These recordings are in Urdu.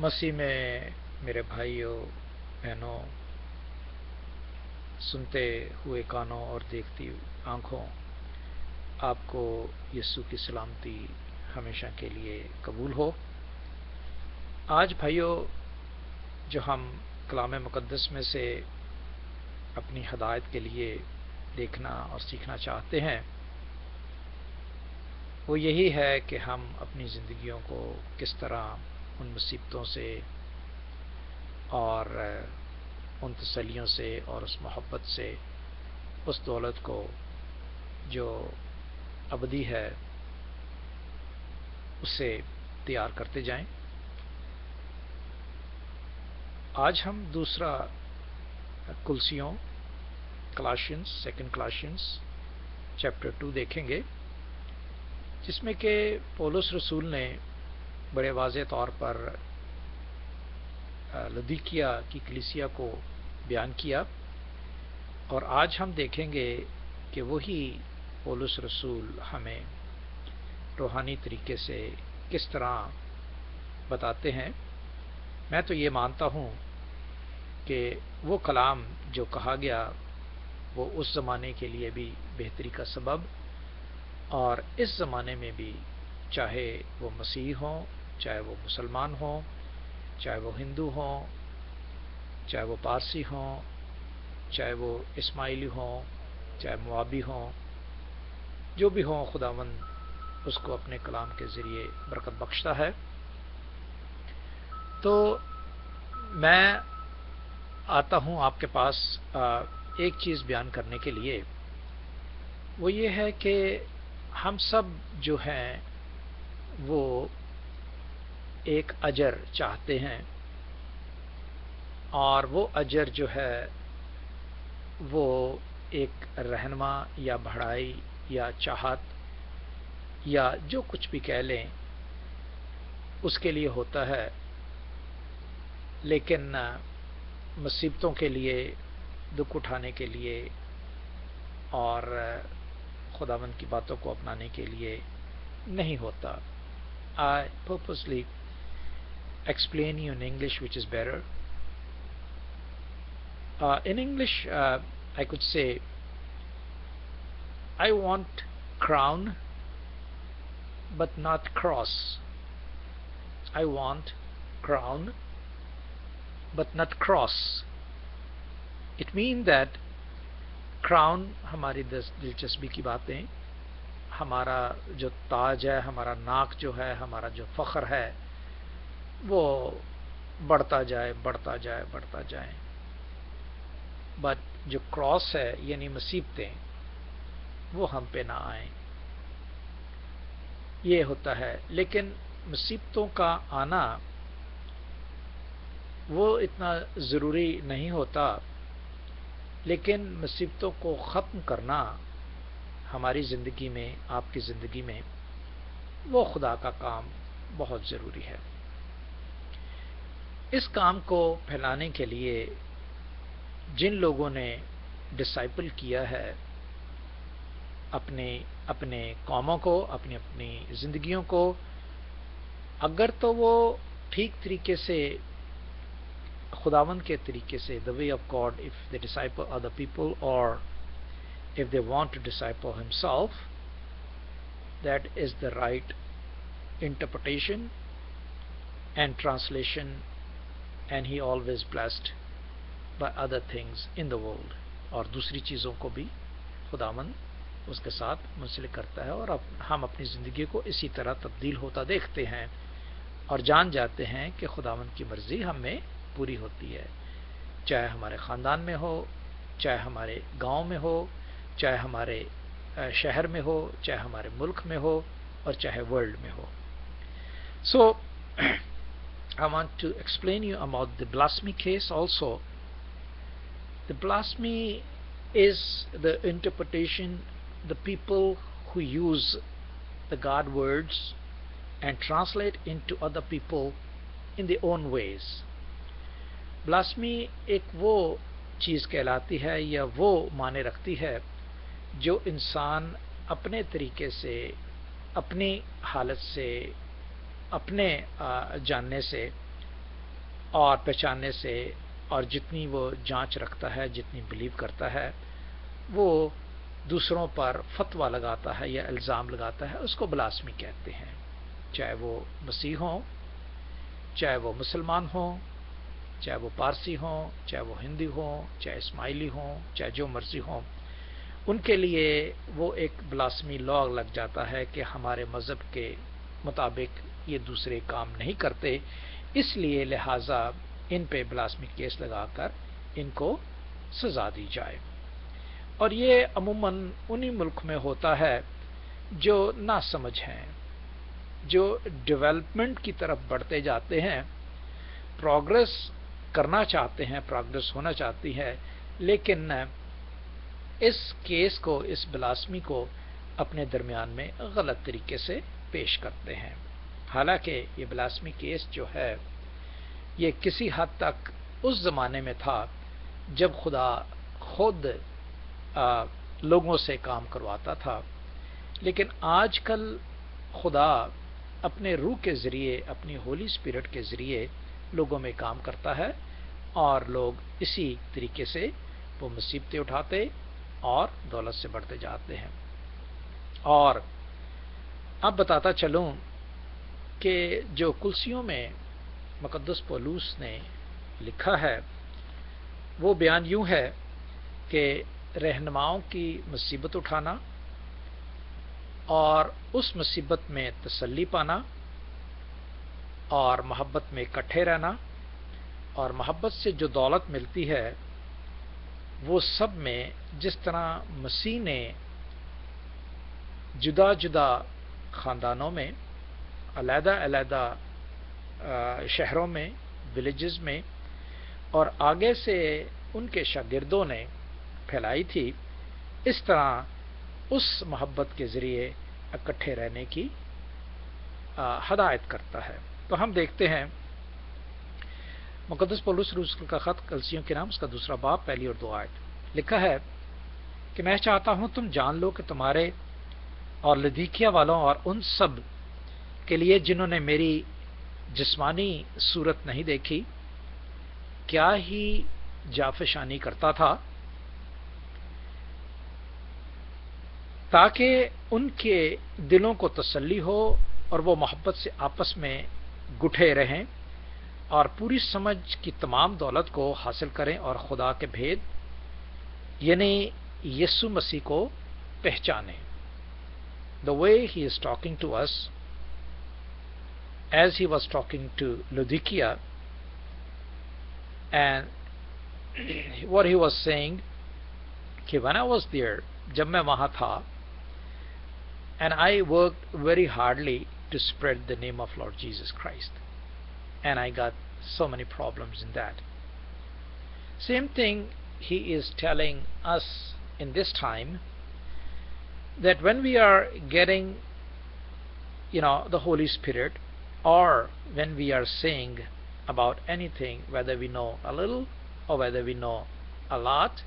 مسیح میں میرے بھائیوں بہنوں، سنتے ہوئے کانوں اور دیکھتی آنکھوں، آپ کو یسوع کی سلامتی ہمیشہ کے لیے قبول ہو۔ آج بھائیوں، جو ہم کلام مقدس میں سے اپنی ہدایت کے لیے دیکھنا اور سیکھنا چاہتے ہیں، وہ یہی ہے کہ ہم اپنی زندگیوں کو کس طرح ان مصیبتوں سے اور ان تسلیوں سے اور اس محبت سے، اس دولت کو جو ابدی ہے، اسے تیار کرتے جائیں۔ آج ہم دوسرا کلسیوں سیکنڈ کلاشینز چیپٹر 2 دیکھیں گے، جس میں کہ پولس رسول نے بڑے واضح طور پر لدیکیا کی کلیسیا کو بیان کیا، اور آج ہم دیکھیں گے کہ وہی پولس رسول ہمیں روحانی طریقے سے کس طرح بتاتے ہیں۔ میں تو یہ مانتا ہوں کہ وہ کلام جو کہا گیا وہ اس زمانے کے لیے بھی بہتری کا سبب، اور اس زمانے میں بھی، چاہے وہ مسیح ہوں، چاہے وہ مسلمان ہوں، چاہے وہ ہندو ہوں، چاہے وہ پارسی ہوں، چاہے وہ اسماعیلی ہوں، چاہے موابی ہوں، جو بھی ہوں، خداوند اس کو اپنے کلام کے ذریعے برکت بخشتا ہے۔ تو میں آتا ہوں آپ کے پاس ایک چیز بیان کرنے کے لیے، وہ یہ ہے کہ ہم سب جو ہیں وہ ایک اجر چاہتے ہیں، اور وہ اجر جو ہے وہ ایک رہنما یا بڑھائی یا چاہت یا جو کچھ بھی کہہ لیں اس کے لیے ہوتا ہے، لیکن مصیبتوں کے لیے، دکھ اٹھانے کے لیے اور خداوند کی باتوں کو اپنانے کے لیے نہیں ہوتا۔ I purposely explain you in English, which is better. In English, I could say, I want crown but not cross. I want crown but not cross. It means that crown ہماری دلچسپی کی باتیں، ہمارا جو تاج ہے، ہمارا ناک جو ہے، ہمارا جو فخر ہے، وہ بڑھتا جائے بڑھتا جائے بڑھتا جائے، بٹ جو کراس ہے یعنی مصیبتیں، وہ ہم پہ نہ آئیں، یہ ہوتا ہے۔ لیکن مصیبتوں کا آنا وہ اتنا ضروری نہیں ہوتا، لیکن مصیبتوں کو ختم کرنا ہماری زندگی میں، آپ کی زندگی میں، وہ خدا کا کام بہت ضروری ہے۔ اس کام کو پھیلانے کے لیے جن لوگوں نے ڈسائپل کیا ہے اپنے قوموں کو، اپنی اپنی زندگیوں کو، اگر تو وہ ٹھیک طریقے سے خداوند کے طریقے سے the way of God, if they disciple other people or if they want to disciple himself, that is the right interpretation and translation, and he always blessed by other things in the world. اور دوسری چیزوں کو بھی خداوند اس کے ساتھ منسلک کرتا ہے، اور ہم اپنی زندگی کو اسی طرح تبدیل ہوتا دیکھتے ہیں اور جان جاتے ہیں کہ خداوند کی مرضی ہم میں پوری ہوتی ہے، چاہے ہمارے خاندان میں ہو، چاہے ہمارے گاؤں میں ہو، چاہے ہمارے شہر میں ہو، چاہے ہمارے ملک میں ہو، اور چاہے ورلڈ میں ہو۔ So I want to explain you about the blasphemy case also. The blasphemy is the interpretation, the people who use the God words and translate into other people in their own ways. Blasphemy ایک وہ چیز کہلاتی ہے یا وہ معنی رکھتی ہے جو انسان اپنے طریقے سے، اپنی حالت سے، اپنے جاننے سے اور پہچاننے سے، اور جتنی وہ جانچ رکھتا ہے، جتنی بلیو کرتا ہے، وہ دوسروں پر فتویٰ لگاتا ہے یا الزام لگاتا ہے، اس کو بلاسمی کہتے ہیں، چاہے وہ مسیح ہوں، چاہے وہ مسلمان ہوں، چاہے وہ پارسی ہوں، چاہے وہ ہندی ہوں، چاہے اسماعیلی ہوں، چاہے جو مرضی ہوں، ان کے لیے وہ ایک بلاسمی لا لگ جاتا ہے کہ ہمارے مذہب کے مطابق یہ دوسرے کام نہیں کرتے، اس لیے لہٰذا ان پہ بلاسمی کیس لگا کر ان کو سزا دی جائے۔ اور یہ عموماً انہی ملک میں ہوتا ہے جو نا سمجھ ہیں، جو ڈیولپمنٹ کی طرف بڑھتے جاتے ہیں، پروگرس کرنا چاہتے ہیں، پروگرس ہونا چاہتی ہے، لیکن اس کیس کو، اس بلاسمی کو اپنے درمیان میں غلط طریقے سے پیش کرتے ہیں۔ حالانکہ یہ بلاسمی کیس جو ہے یہ کسی حد تک اس زمانے میں تھا جب خدا خود لوگوں سے کام کرواتا تھا، لیکن آج کل خدا اپنے روح کے ذریعے، اپنی ہولی اسپرٹ کے ذریعے لوگوں میں کام کرتا ہے، اور لوگ اسی طریقے سے وہ مصیبتیں اٹھاتے اور دولت سے بڑھتے جاتے ہیں۔ اور اب بتاتا چلوں کہ جو کلسیوں میں مقدس پولوس نے لکھا ہے وہ بیان یوں ہے کہ رہنماؤں کی مصیبت اٹھانا اور اس مصیبت میں تسلی پانا اور محبت میں اکٹھے رہنا، اور محبت سے جو دولت ملتی ہے وہ سب میں جس طرح مسیح نے جدا جدا خاندانوں میں، علیحدہ علیحدہ شہروں میں، ولیجز میں، اور آگے سے ان کے شاگردوں نے پھیلائی تھی، اس طرح اس محبت کے ذریعے اکٹھے رہنے کی ہدایت کرتا ہے۔ تو ہم دیکھتے ہیں مقدس پولس رسول کا خط کلسیوں کے نام، اس کا 2 باب 1 اور 2 آیت لکھا ہے کہ میں چاہتا ہوں تم جان لو کہ تمہارے اور لدیکیا والوں اور ان سب کے لیے جنہوں نے میری جسمانی صورت نہیں دیکھی کیا ہی جافشانی کرتا تھا، تاکہ ان کے دلوں کو تسلی ہو اور وہ محبت سے آپس میں گٹھے رہیں اور پوری سمجھ کی تمام دولت کو حاصل کریں اور خدا کے بھید یعنی یسوع مسیح کو پہچانیں۔ The way he is talking to us, as he was talking to Laodicea, and what he was saying کہ when I was there، جب میں وہاں تھا، and I worked very hardly to spread the name of Lord Jesus Christ, and I got so many problems in that. Same thing he is telling us in this time, that when we are getting the Holy Spirit, or when we are saying about anything, whether we know a little or whether we know a lot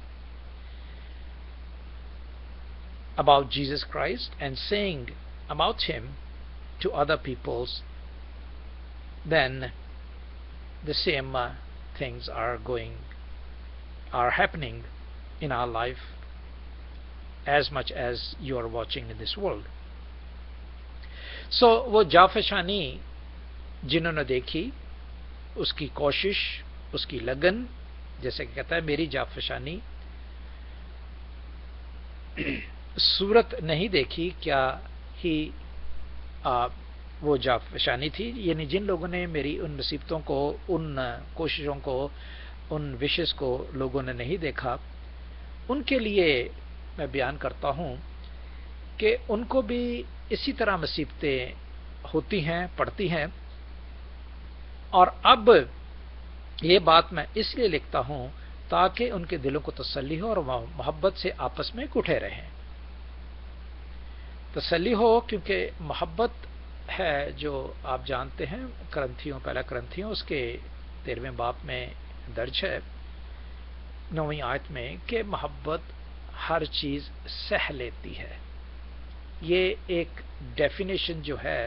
about Jesus Christ and saying about him to other peoples, then the same things are happening in our life as much as you are watching in this world. So وہ جافشانی جنہوں نے دیکھی، اس کی کوشش، اس کی لگن، جیسے کہ کہتا ہے میری جافشانی صورت نہیں دیکھی کیا ہی وہ جافشانی تھی، یعنی جن لوگوں نے میری ان مصیبتوں کو، ان کوششوں کو، ان وشز کو لوگوں نے نہیں دیکھا، ان کے لیے میں بیان کرتا ہوں کہ ان کو بھی اسی طرح مصیبتیں ہوتی ہیں، پڑتی ہیں، اور اب یہ بات میں اس لیے لکھتا ہوں تاکہ ان کے دلوں کو تسلی ہو اور وہ محبت سے آپس میں گٹھے رہیں۔ تسلی ہو کیونکہ محبت ہے جو آپ جانتے ہیں، پہلا کرنتھیوں اس کے 13ویں باب میں درج ہے 9ویں آیت میں کہ محبت ہر چیز سہ لیتی ہے۔ یہ ایک ڈیفینیشن جو ہے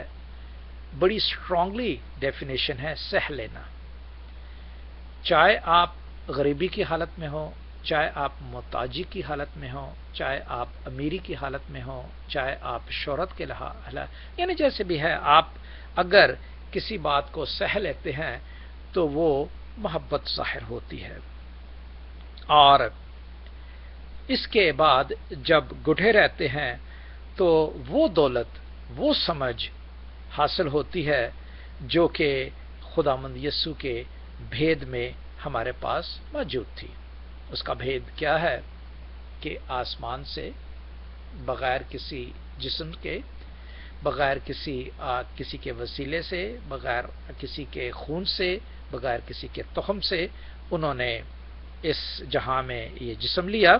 بڑی اسٹرانگلی ڈیفینیشن ہے، سہ لینا۔ چاہے آپ غریبی کی حالت میں ہو، چاہے آپ محتاجی کی حالت میں ہو، چاہے آپ امیری کی حالت میں ہو، چاہے آپ شہرت کے یعنی جیسے بھی ہے، آپ اگر کسی بات کو سہ لیتے ہیں تو وہ محبت ظاہر ہوتی ہے. اور اس کے بعد جب گڈھے رہتے ہیں تو وہ دولت، وہ سمجھ حاصل ہوتی ہے جو کہ خداوند یسوع کے بھید میں ہمارے پاس موجود تھی. اس کا بھید کیا ہے؟ کہ آسمان سے بغیر کسی جسم کے، بغیر کسی کے وسیلے سے، بغیر کسی کے خون سے، بغیر کسی کے تخم سے انہوں نے اس جہاں میں یہ جسم لیا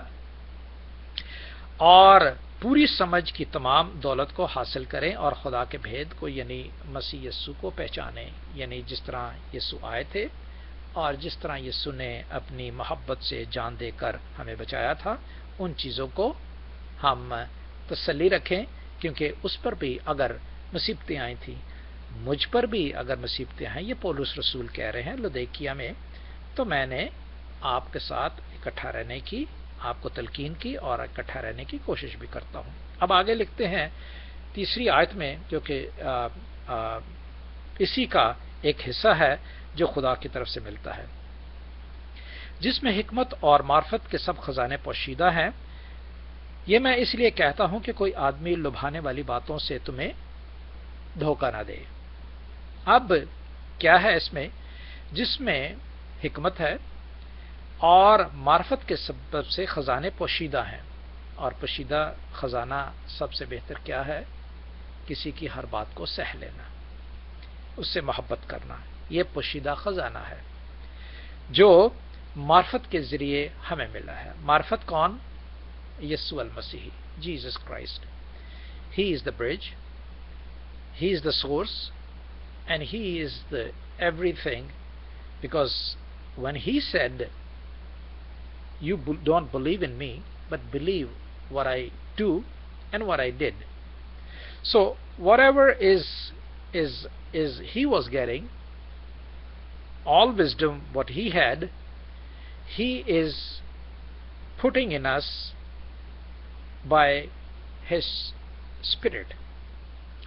اور پوری سمجھ کی تمام دولت کو حاصل کریں اور خدا کے بھید کو یعنی مسیح یسوع کو پہچانیں. یعنی جس طرح یسوع آئے تھے اور جس طرح یسوع نے اپنی محبت سے جان دے کر ہمیں بچایا تھا، ان چیزوں کو ہم تسلی رکھیں، کیونکہ اس پر بھی اگر مصیبتیں آئی تھیں، مجھ پر بھی اگر مصیبتیں ہیں، یہ پولس رسول کہہ رہے ہیں لودیکیا میں، تو میں نے آپ کے ساتھ اکٹھا رہنے کی، آپ کو تلقین کی اور اکٹھا رہنے کی کوشش بھی کرتا ہوں. اب آگے لکھتے ہیں تیسری آیت میں، جو کہ اسی کا ایک حصہ ہے جو خدا کی طرف سے ملتا ہے، جس میں حکمت اور معرفت کے سب خزانے پوشیدہ ہیں. یہ میں اس لیے کہتا ہوں کہ کوئی آدمی لبھانے والی باتوں سے تمہیں دھوکہ نہ دے. اب کیا ہے اس میں؟ جس میں حکمت ہے اور معرفت کے سبب سے خزانے پوشیدہ ہیں. اور پوشیدہ خزانہ سب سے بہتر کیا ہے؟ کسی کی ہر بات کو سہ لینا، اس سے محبت کرنا. یہ پوشیدہ خزانہ ہے جو معرفت کے ذریعے ہمیں ملا ہے. معرفت کون؟ یسوع المسیح، Jesus Christ. He is the bridge, he is the source and he is the every thing. Because when he said, you don't believe in me but believe what I do and what I did. So whatever is he was getting, all wisdom what he had, he is putting in us by his spirit.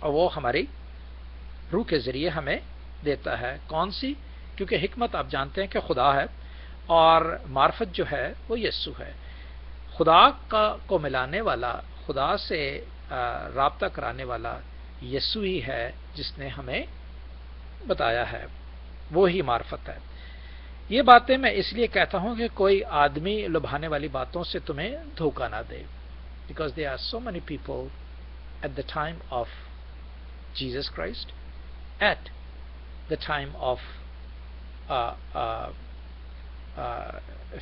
اور وہ ہماری روح کے ذریعے ہمیں دیتا ہے. کون سی؟ کیونکہ حکمت آپ جانتے ہیں کہ خدا ہے اور معرفت جو ہے وہ یسوع ہے. خدا کو ملانے والا، خدا سے رابطہ کرانے والا یسوع ہی ہے جس نے ہمیں بتایا ہے، وہی معرفت ہے. یہ باتیں میں اس لیے کہتا ہوں کہ کوئی آدمی لبھانے والی باتوں سے تمہیں دھوکہ نہ دے. Because there are so many people at the time of Jesus Christ, at the time of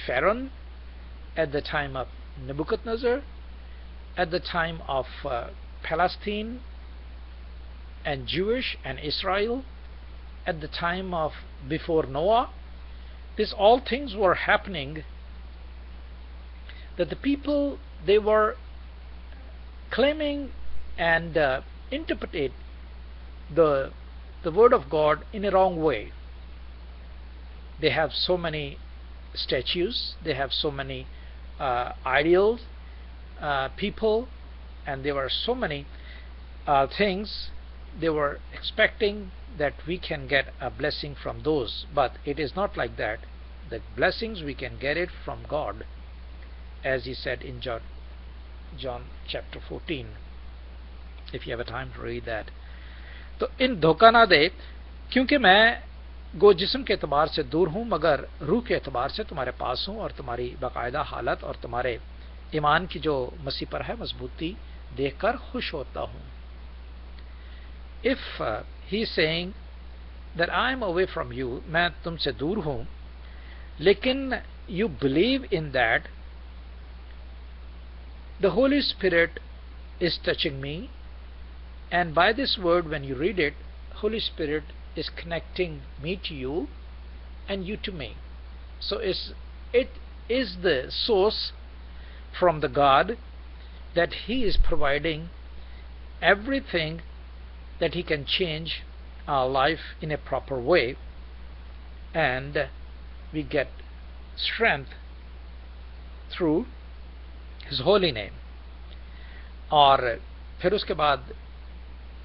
Pharaoh, at the time of Nebuchadnezzar, at the time of Palestine and Jewish and Israel, at the time of before Noah. These all things were happening, that the people, they were claiming and interpreted the word of God in a wrong way. They have so many statues, they have so many ideals, people, and there were so many things. They were expecting that we can get a blessing from those, but it is not like that. The blessings we can get it from God, as he said in John chapter 14, if you have a time to read that. تو ان دھوکہ نہ دے، کیونکہ میں گو جسم کے اعتبار سے دور ہوں مگر روح کے اعتبار سے تمہارے پاس ہوں، اور تمہاری باقاعدہ حالت اور تمہارے ایمان کی جو مسیح پر ہے مضبوطی دیکھ کر خوش ہوتا ہوں. If he is saying that I am away from you, میں تم سے دور ہوں، لیکن you believe in that the Holy Spirit is touching me, and by this word when you read it, Holy Spirit is connecting me to you and you to me. So it is the source from the God that he is providing everything that he can change our life in a proper way, and we get strength through his holy name. اور پھر اس کے بعد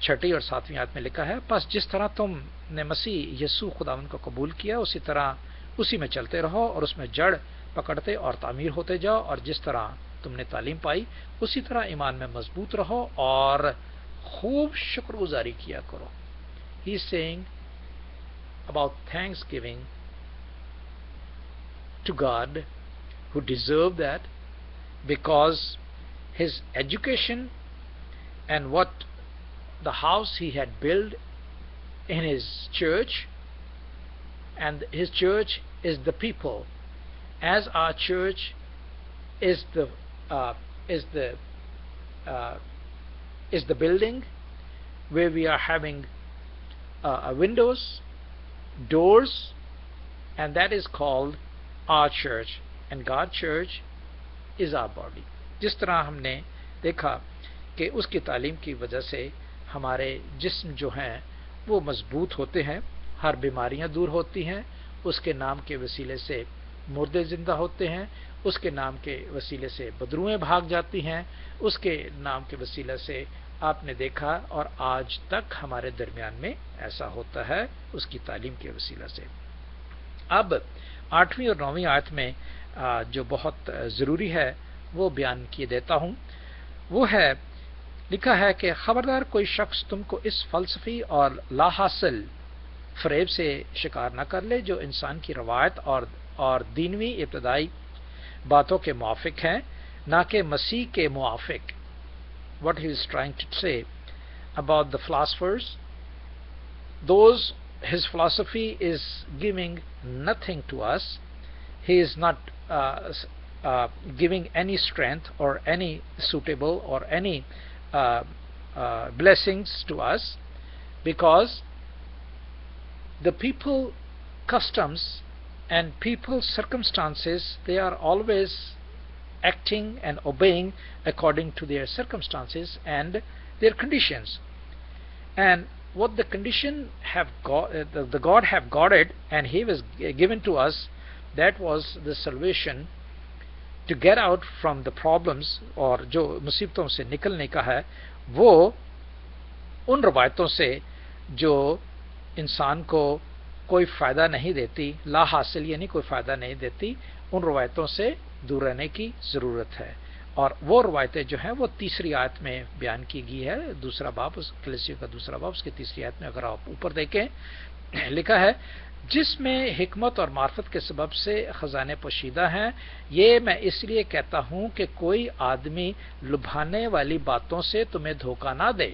چھٹی اور ساتویں آیت میں لکھا ہے بس جس طرح تم نے مسیح یسوع خداوند کو قبول کیا اسی میں چلتے رہو اور اس میں جڑ پکڑتے اور تعمیر ہوتے جاؤ، اور جس طرح تم نے تعلیم پائی اسی طرح ایمان میں مضبوط رہو اور خوب شکر گزاری کیا کرو. He is saying about thanksgiving to God who deserved that, because his education and what the house he had built in his church, and his church is the people, as our church is the building where we are having windows, doors, and that is called our church, and God church is our body. جس طرح ہم نے دیکھا کہ اس کی تعلیم کی وجہ سے ہمارے جسم جو ہیں وہ مضبوط ہوتے ہیں، ہر بیماریاں دور ہوتی ہیں، اس کے نام کے وسیلے سے مردے زندہ ہوتے ہیں، اس کے نام کے وسیلے سے بدروئیں بھاگ جاتی ہیں، اس کے نام کے وسیلے سے آپ نے دیکھا اور آج تک ہمارے درمیان میں ایسا ہوتا ہے اس کی تعلیم کے وسیلے سے. اب 8ویں اور 9ویں آیت میں جو بہت ضروری ہے وہ بیان کیے دیتا ہوں. وہ ہے لکھا ہے کہ خبردار کوئی شخص تم کو اس فلسفی اور لا حاصل فریب سے شکار نہ کر لے جو انسان کی روایت اور دینوی ابتدائی باتوں کے موافق ہیں، نہ کہ مسیح کے موافق. What he is trying to say about the philosophers, his philosophy is giving nothing to us. He is not giving any strength or any suitable or any blessings to us, because the people customs and people's circumstances, they are always acting and obeying according to their circumstances and their conditions. And what the condition have got, the God have got it, and he was given to us, that was the salvation to get out from the problems, اور جو مصیبتوں سے نکلنے کا ہے وہ ان روایتوں سے جو انسان کو کوئی فائدہ نہیں دیتی، لا حاصل یعنی کوئی فائدہ نہیں دیتی، ان روایتوں سے دور رہنے کی ضرورت ہے. اور وہ روایتیں جو ہیں وہ 3 آیت میں بیان کی گئی ہے، دوسرا باب، اس کلیسیوں کا دوسرا باب، اس کی 3 آیت میں اگر آپ اوپر دیکھیں لکھا ہے جس میں حکمت اور معرفت کے سبب سے خزانے پوشیدہ ہیں. یہ میں اس لیے کہتا ہوں کہ کوئی آدمی لبھانے والی باتوں سے تمہیں دھوکہ نہ دے.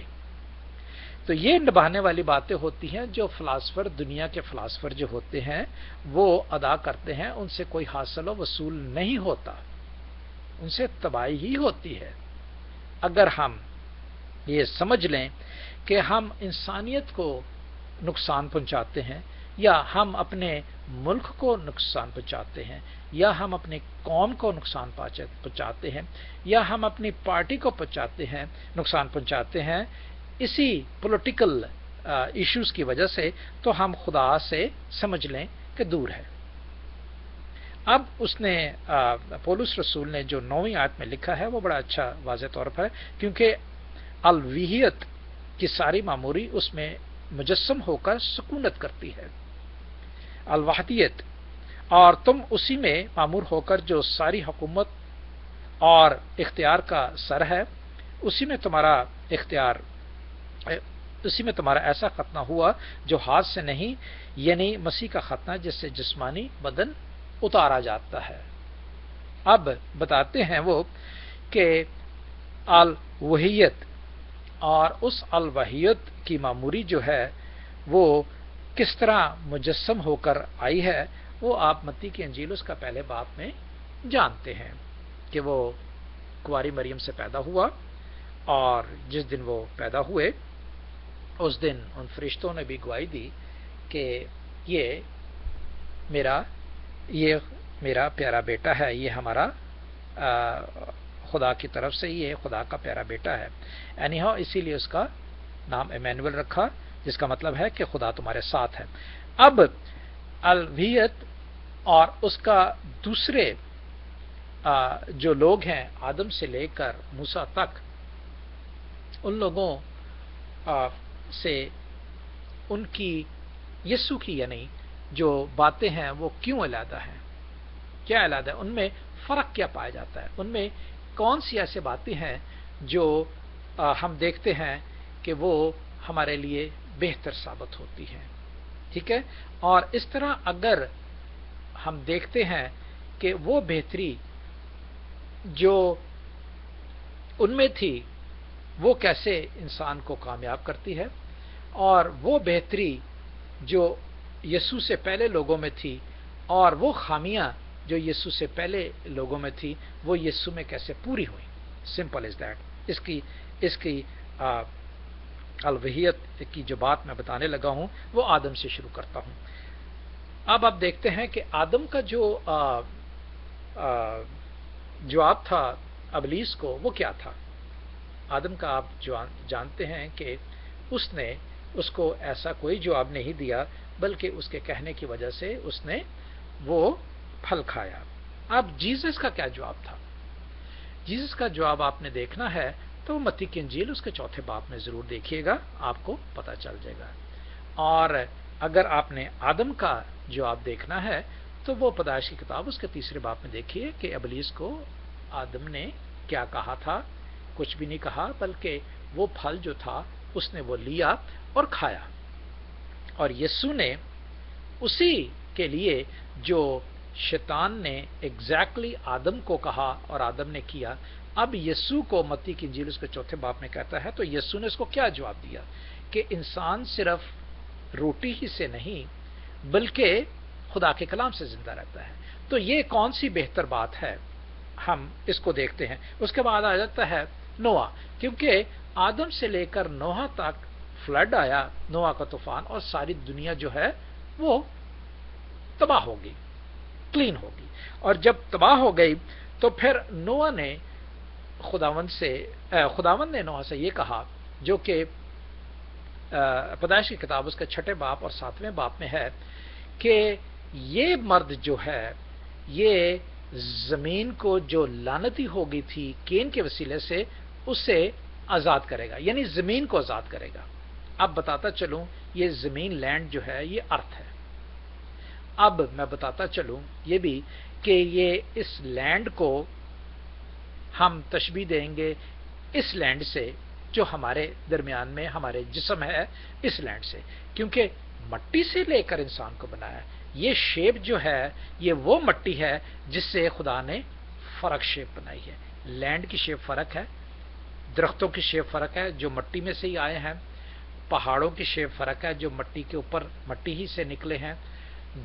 تو یہ نبھانے والی باتیں ہوتی ہیں جو فلاسفر، دنیا کے فلاسفر جو ہوتے ہیں وہ ادا کرتے ہیں، ان سے کوئی حاصل و وصول نہیں ہوتا، ان سے تباہی ہی ہوتی ہے. اگر ہم یہ سمجھ لیں کہ ہم انسانیت کو نقصان پہنچاتے ہیں، یا ہم اپنے ملک کو نقصان پہنچاتے ہیں، یا ہم اپنے قوم کو نقصان پہنچاتے ہیں، یا ہم اپنی پارٹی کو نقصان پہنچاتے ہیں اسی پولیٹیکل ایشوز کی وجہ سے، تو ہم خدا سے سمجھ لیں کہ دور ہے. اب اس نے پولس رسول نے جو 9ویں آیت میں لکھا ہے وہ بڑا اچھا واضح طور پر ہے، کیونکہ الوہیت کی ساری معموری اس میں مجسم ہو کر سکونت کرتی ہے. الوحدیت، اور تم اسی میں معمور ہو کر جو ساری حکومت اور اختیار کا سر ہے، اسی میں تمہارا ایسا ختنہ ہوا جو ہاتھ سے نہیں، یعنی مسیح کا ختنہ جس سے جسمانی بدن اتارا جاتا ہے. اب بتاتے ہیں وہ کہ الوحیت، اور اس الوحیت کی معموری جو ہے وہ کس طرح مجسم ہو کر آئی ہے، وہ آپ متی کی انجیل اس کا پہلے باب میں جانتے ہیں کہ وہ کنواری مریم سے پیدا ہوا، اور جس دن وہ پیدا ہوئے اس دن ان فرشتوں نے بھی گواہی دی کہ یہ میرا پیارا بیٹا ہے، یہ ہمارا خدا کی طرف سے یہ خدا کا پیارا بیٹا ہے. اسی لیے اس کا نام ایمینول رکھا، جس کا مطلب ہے کہ خدا تمہارے ساتھ ہے. اب الوہیت اور اس کا دوسرے جو لوگ ہیں آدم سے لے کر موسیٰ تک، ان لوگوں سے ان کی یسوع کی یعنی جو باتیں ہیں وہ کیوں علیحدہ ہیں، کیا علیحدہ ہے، ان میں فرق کیا پایا جاتا ہے، ان میں کون سی ایسی باتیں ہیں جو ہم دیکھتے ہیں کہ وہ ہمارے لیے بہتر ثابت ہوتی ہیں. ٹھیک ہے، اور اس طرح اگر ہم دیکھتے ہیں کہ وہ بہتری جو ان میں تھی وہ کیسے انسان کو کامیاب کرتی ہے، اور وہ بہتری جو یسوع سے پہلے لوگوں میں تھی اور وہ خامیاں جو یسوع سے پہلے لوگوں میں تھی وہ یسوع میں کیسے پوری ہوئی. Simple is that. اس کی الوہیت کی جو بات میں بتانے لگا ہوں وہ آدم سے شروع کرتا ہوں. اب آپ دیکھتے ہیں کہ آدم کا جو جواب تھا ابلیس کو وہ کیا تھا. آدم کا آپ جانتے ہیں کہ اس نے اس کو ایسا کوئی جواب نہیں دیا، بلکہ اس کے کہنے کی وجہ سے اس نے وہ پھل کھایا. اب جیسس کا کیا جواب تھا؟ جیسس کا جواب آپ نے دیکھنا ہے تو متی کی انجیل اس کے 4 باب میں ضرور دیکھیے گا، آپ کو پتہ چل جائے گا. اور اگر آپ نے آدم کا جواب دیکھنا ہے تو وہ پیدائش کی کتاب اس کے 3 باب میں دیکھیے کہ ابلیس کو آدم نے کیا کہا تھا. کچھ بھی نہیں کہا، بلکہ وہ پھل جو تھا اس نے وہ لیا اور کھایا. اور یسوع نے اسی کے لیے جو شیطان نے ایگزیکٹلی آدم کو کہا اور آدم نے کیا، اب یسوع کو متی کی انجیل اس کے 4 باب میں کہتا ہے تو یسوع نے اس کو کیا جواب دیا کہ انسان صرف روٹی ہی سے نہیں بلکہ خدا کے کلام سے زندہ رہتا ہے. تو یہ کون سی بہتر بات ہے، ہم اس کو دیکھتے ہیں. اس کے بعد آ جاتا ہے نوح، کیونکہ آدم سے لے کر نوح تک فلڈ آیا، نوح کا طوفان، اور ساری دنیا جو ہے وہ تباہ ہوگی، کلین ہوگی. اور جب تباہ ہو گئی تو پھر نوح نے خداوند نے نوح سے یہ کہا، جو کہ پیدائش کی کتاب اس کے 6 باب اور 7 باب میں ہے، کہ یہ مرد جو ہے یہ زمین کو جو لعنتی ہو گئی تھی کین کے وسیلے سے اسے آزاد کرے گا، یعنی زمین کو آزاد کرے گا. اب بتاتا چلوں یہ زمین لینڈ جو ہے یہ ارتھ ہے. اب میں بتاتا چلوں یہ بھی کہ یہ اس لینڈ کو ہم تشبیہ دیں گے اس لینڈ سے جو ہمارے درمیان میں ہمارے جسم ہے، اس لینڈ سے، کیونکہ مٹی سے لے کر انسان کو بنایا. یہ شیپ جو ہے یہ وہ مٹی ہے جس سے خدا نے فرق شیپ بنائی ہے. لینڈ کی شیپ فرق ہے، درختوں کی شیپ فرق ہے جو مٹی میں سے ہی آئے ہیں، پہاڑوں کی شیپ فرق ہے جو مٹی کے اوپر مٹی ہی سے نکلے ہیں،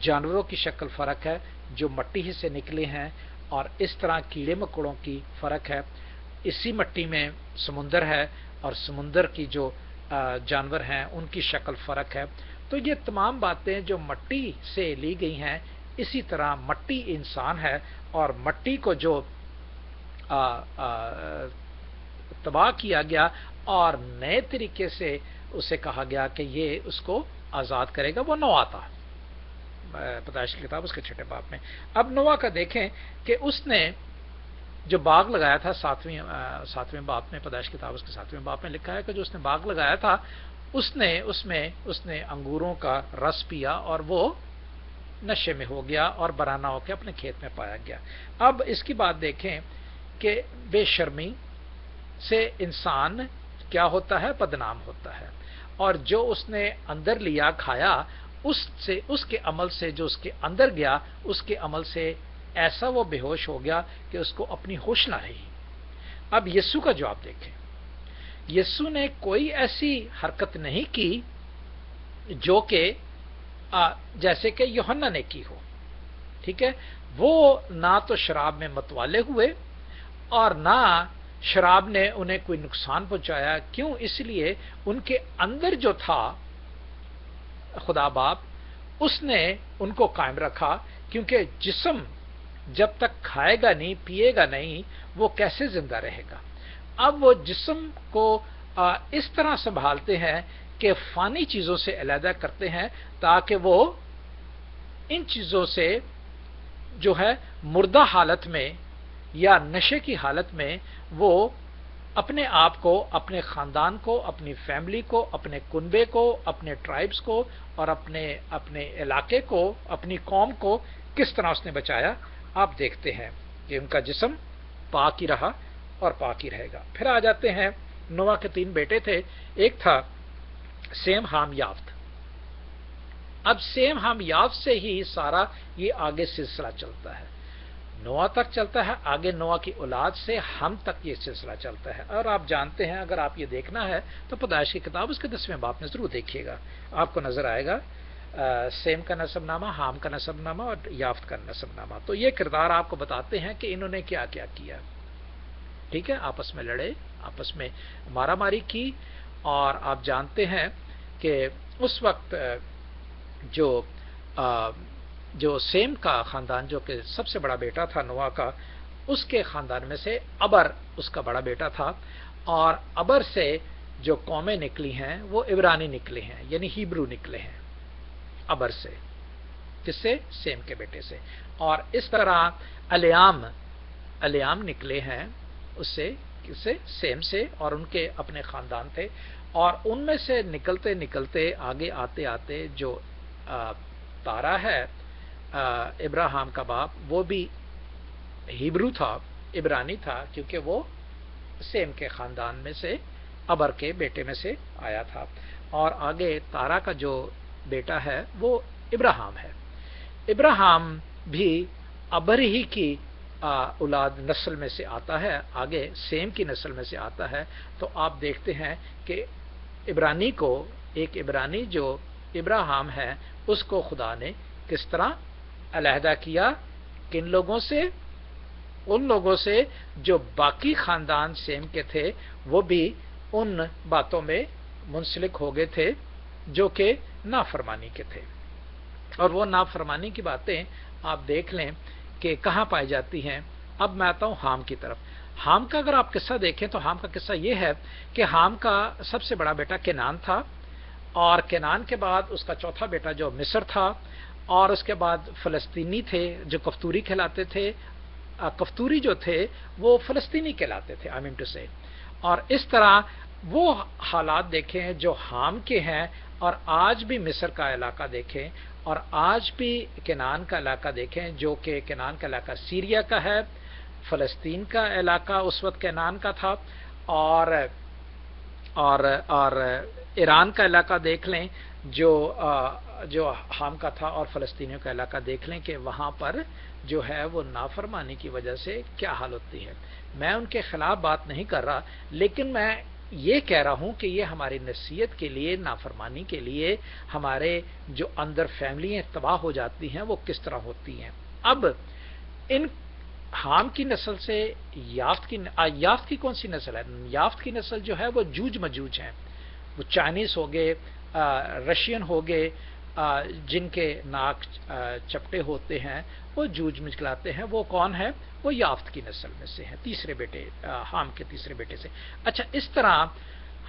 جانوروں کی شکل فرق ہے جو مٹی ہی سے نکلے ہیں، اور اس طرح کیڑے مکوڑوں کی فرق ہے. اسی مٹی میں سمندر ہے اور سمندر کی جو جانور ہیں ان کی شکل فرق ہے. تو یہ تمام باتیں جو مٹی سے لی گئی ہیں، اسی طرح مٹی انسان ہے، اور مٹی کو جو تباہ کیا گیا اور نئے طریقے سے اسے کہا گیا کہ یہ اس کو آزاد کرے گا، وہ نوح تھا. پیدائش کی کتاب اس کے 6 باب میں. اب نوح کا دیکھیں کہ اس نے جو باغ لگایا تھا 7ویں باب میں، پیدائش کی کتاب اس کے 7ویں باب میں لکھا ہے کہ جو اس نے باغ لگایا تھا اس نے انگوروں کا رس پیا اور وہ نشے میں ہو گیا اور برہنہ ہو کے اپنے کھیت میں پایا گیا. اب اس کی بات دیکھیں کہ بے شرمی سے انسان کیا ہوتا ہے؟ بدنام ہوتا ہے. اور جو اس نے اندر لیا کھایا، اس کے عمل سے جو اس کے اندر گیا، اس کے عمل سے ایسا وہ بے ہوش ہو گیا کہ اس کو اپنی ہوش نہ رہی. اب یسوع کا جواب دیکھیں. یسوع نے کوئی ایسی حرکت نہیں کی جو کہ جیسے کہ یوحنا نے کی ہو. ٹھیک ہے، وہ نہ تو شراب میں متوالے ہوئے اور نہ شراب نے انہیں کوئی نقصان پہنچایا. کیوں؟ اس لیے ان کے اندر جو تھا خدا باپ، اس نے ان کو قائم رکھا، کیونکہ جسم جب تک کھائے گا نہیں پیے گا نہیں وہ کیسے زندہ رہے گا. اب وہ جسم کو اس طرح سنبھالتے ہیں کہ فانی چیزوں سے علیحدہ کرتے ہیں تاکہ وہ ان چیزوں سے جو ہے مردہ حالت میں یا نشے کی حالت میں وہ اپنے آپ کو، اپنے خاندان کو، اپنی فیملی کو، اپنے کنبے کو، اپنے ٹرائبز کو اور اپنے علاقے کو، اپنی قوم کو کس طرح اس نے بچایا. آپ دیکھتے ہیں کہ ان کا جسم پاک ہی رہا اور پاک ہی رہے گا. پھر آ جاتے ہیں نوح کے 3 بیٹے تھے. ایک تھا سیم، ہام، یافت. اب سیم، ہم، یافت سے ہی سارا یہ آگے سلسلہ چلتا ہے، نوح تک چلتا ہے، آگے نوح کی اولاد سے ہم تک یہ سلسلہ چلتا ہے. اور آپ جانتے ہیں، اگر آپ یہ دیکھنا ہے تو پیدائش کی کتاب اس کے 10ویں باب میں ضرور دیکھیے گا، آپ کو نظر آئے گا سیم کا نسب نامہ، ہام کا نسب نامہ اور یافت کا نسب نامہ. تو یہ کردار آپ کو بتاتے ہیں کہ انہوں نے کیا کیا کیا. ٹھیک ہے، آپس میں لڑے، آپس میں مارا ماری کی. اور آپ جانتے ہیں کہ اس وقت جو سیم کا خاندان، جو کہ سب سے بڑا بیٹا تھا نوح کا، اس کے خاندان میں سے ابر اس کا بڑا بیٹا تھا. اور ابر سے جو قومیں نکلی ہیں وہ عبرانی نکلے ہیں، یعنی ہیبرو نکلے ہیں ابر سے. کس سے؟ سیم کے بیٹے سے. اور اس طرح الیام نکلے ہیں اس سے، کس سے؟ سیم سے، اور ان کے اپنے خاندان تھے. اور ان میں سے نکلتے نکلتے آگے آتے آتے جو تارا ہے ابراہیم کا باپ، وہ بھی ہیبرو تھا، عبرانی تھا، کیونکہ وہ سیم کے خاندان میں سے، ابر کے بیٹے میں سے آیا تھا. اور آگے تارا کا جو بیٹا ہے وہ ابراہیم ہے. ابراہیم بھی ابر ہی کی اولاد نسل میں سے آتا ہے، آگے سیم کی نسل میں سے آتا ہے. تو آپ دیکھتے ہیں کہ عبرانی کو، ایک عبرانی جو ابراہیم ہے، اس کو خدا نے کس طرح علیحدہ کیا. کن لوگوں سے؟ ان لوگوں سے جو باقی خاندان سیم کے تھے، وہ بھی ان باتوں میں منسلک ہو گئے تھے جو کہ نافرمانی کے تھے. اور وہ نافرمانی کی باتیں آپ دیکھ لیں کہ کہاں پائی جاتی ہیں. اب میں آتا ہوں حام کی طرف. حام کا اگر آپ قصہ دیکھیں تو حام کا قصہ یہ ہے کہ حام کا سب سے بڑا بیٹا کنعان تھا، اور کنعان کے بعد اس کا چوتھا بیٹا جو مصر تھا، اور اس کے بعد فلسطینی تھے جو کفتوری کہلاتے تھے. کفتوری جو تھے وہ فلسطینی کہلاتے تھے، آئی مین ٹو سے. اور اس طرح وہ حالات دیکھیں جو حام کے ہیں، اور آج بھی مصر کا علاقہ دیکھیں، اور آج بھی کنعان کا علاقہ دیکھیں، جو کہ کنعان کا علاقہ سیریا کا ہے. فلسطین کا علاقہ اس وقت کنعان کا تھا. اور ایران کا علاقہ دیکھ لیں جو حام کا تھا، اور فلسطینیوں کا علاقہ دیکھ لیں کہ وہاں پر جو ہے وہ نافرمانی کی وجہ سے کیا حال ہوتی ہے. میں ان کے خلاف بات نہیں کر رہا، لیکن میں یہ کہہ رہا ہوں کہ یہ ہماری نصیحت کے لیے، نافرمانی کے لیے، ہمارے جو اندر فیملیاں تباہ ہو جاتی ہیں وہ کس طرح ہوتی ہیں. اب ان حام کی نسل سے یافت کی کون سی نسل ہے؟ یافت کی نسل جو ہے وہ جوج مجوج ہیں. وہ چائنیز ہو گئے، رشین ہو گئے، جن کے ناک چپٹے ہوتے ہیں، وہ جوج مجلاتے ہیں. وہ کون ہے؟ وہ یافت کی نسل میں سے ہیں، تیسرے بیٹے، حام کے تیسرے بیٹے سے. اچھا، اس طرح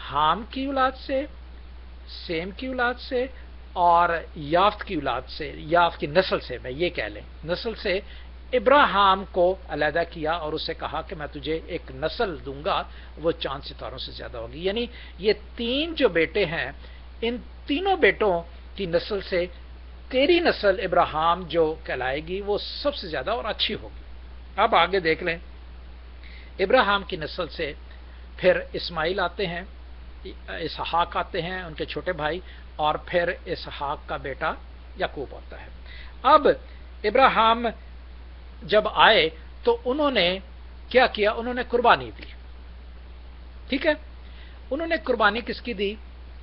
حام کی اولاد سے، سیم کی اولاد سے، اور یافت کی اولاد سے، یافت کی نسل سے، میں یہ کہہ لیں نسل سے ابراہیم کو علیحدہ کیا، اور اسے کہا کہ میں تجھے ایک نسل دوں گا، وہ چاند ستاروں سے زیادہ ہوگی. یعنی یہ 3 جو بیٹے ہیں، ان تینوں بیٹوں کی نسل سے تیری نسل ابراہیم جو کہلائے گی وہ سب سے زیادہ اور اچھی ہوگی. اب آگے دیکھ لیں، ابراہیم کی نسل سے پھر اسماعیل آتے ہیں، اسحاق آتے ہیں، ان کے چھوٹے بھائی، اور پھر اسحاق کا بیٹا یعقوب آتا ہے. اب ابراہیم جب آئے تو انہوں نے کیا کیا؟ انہوں نے قربانی دی. ٹھیک ہے، انہوں نے قربانی کس کی دی؟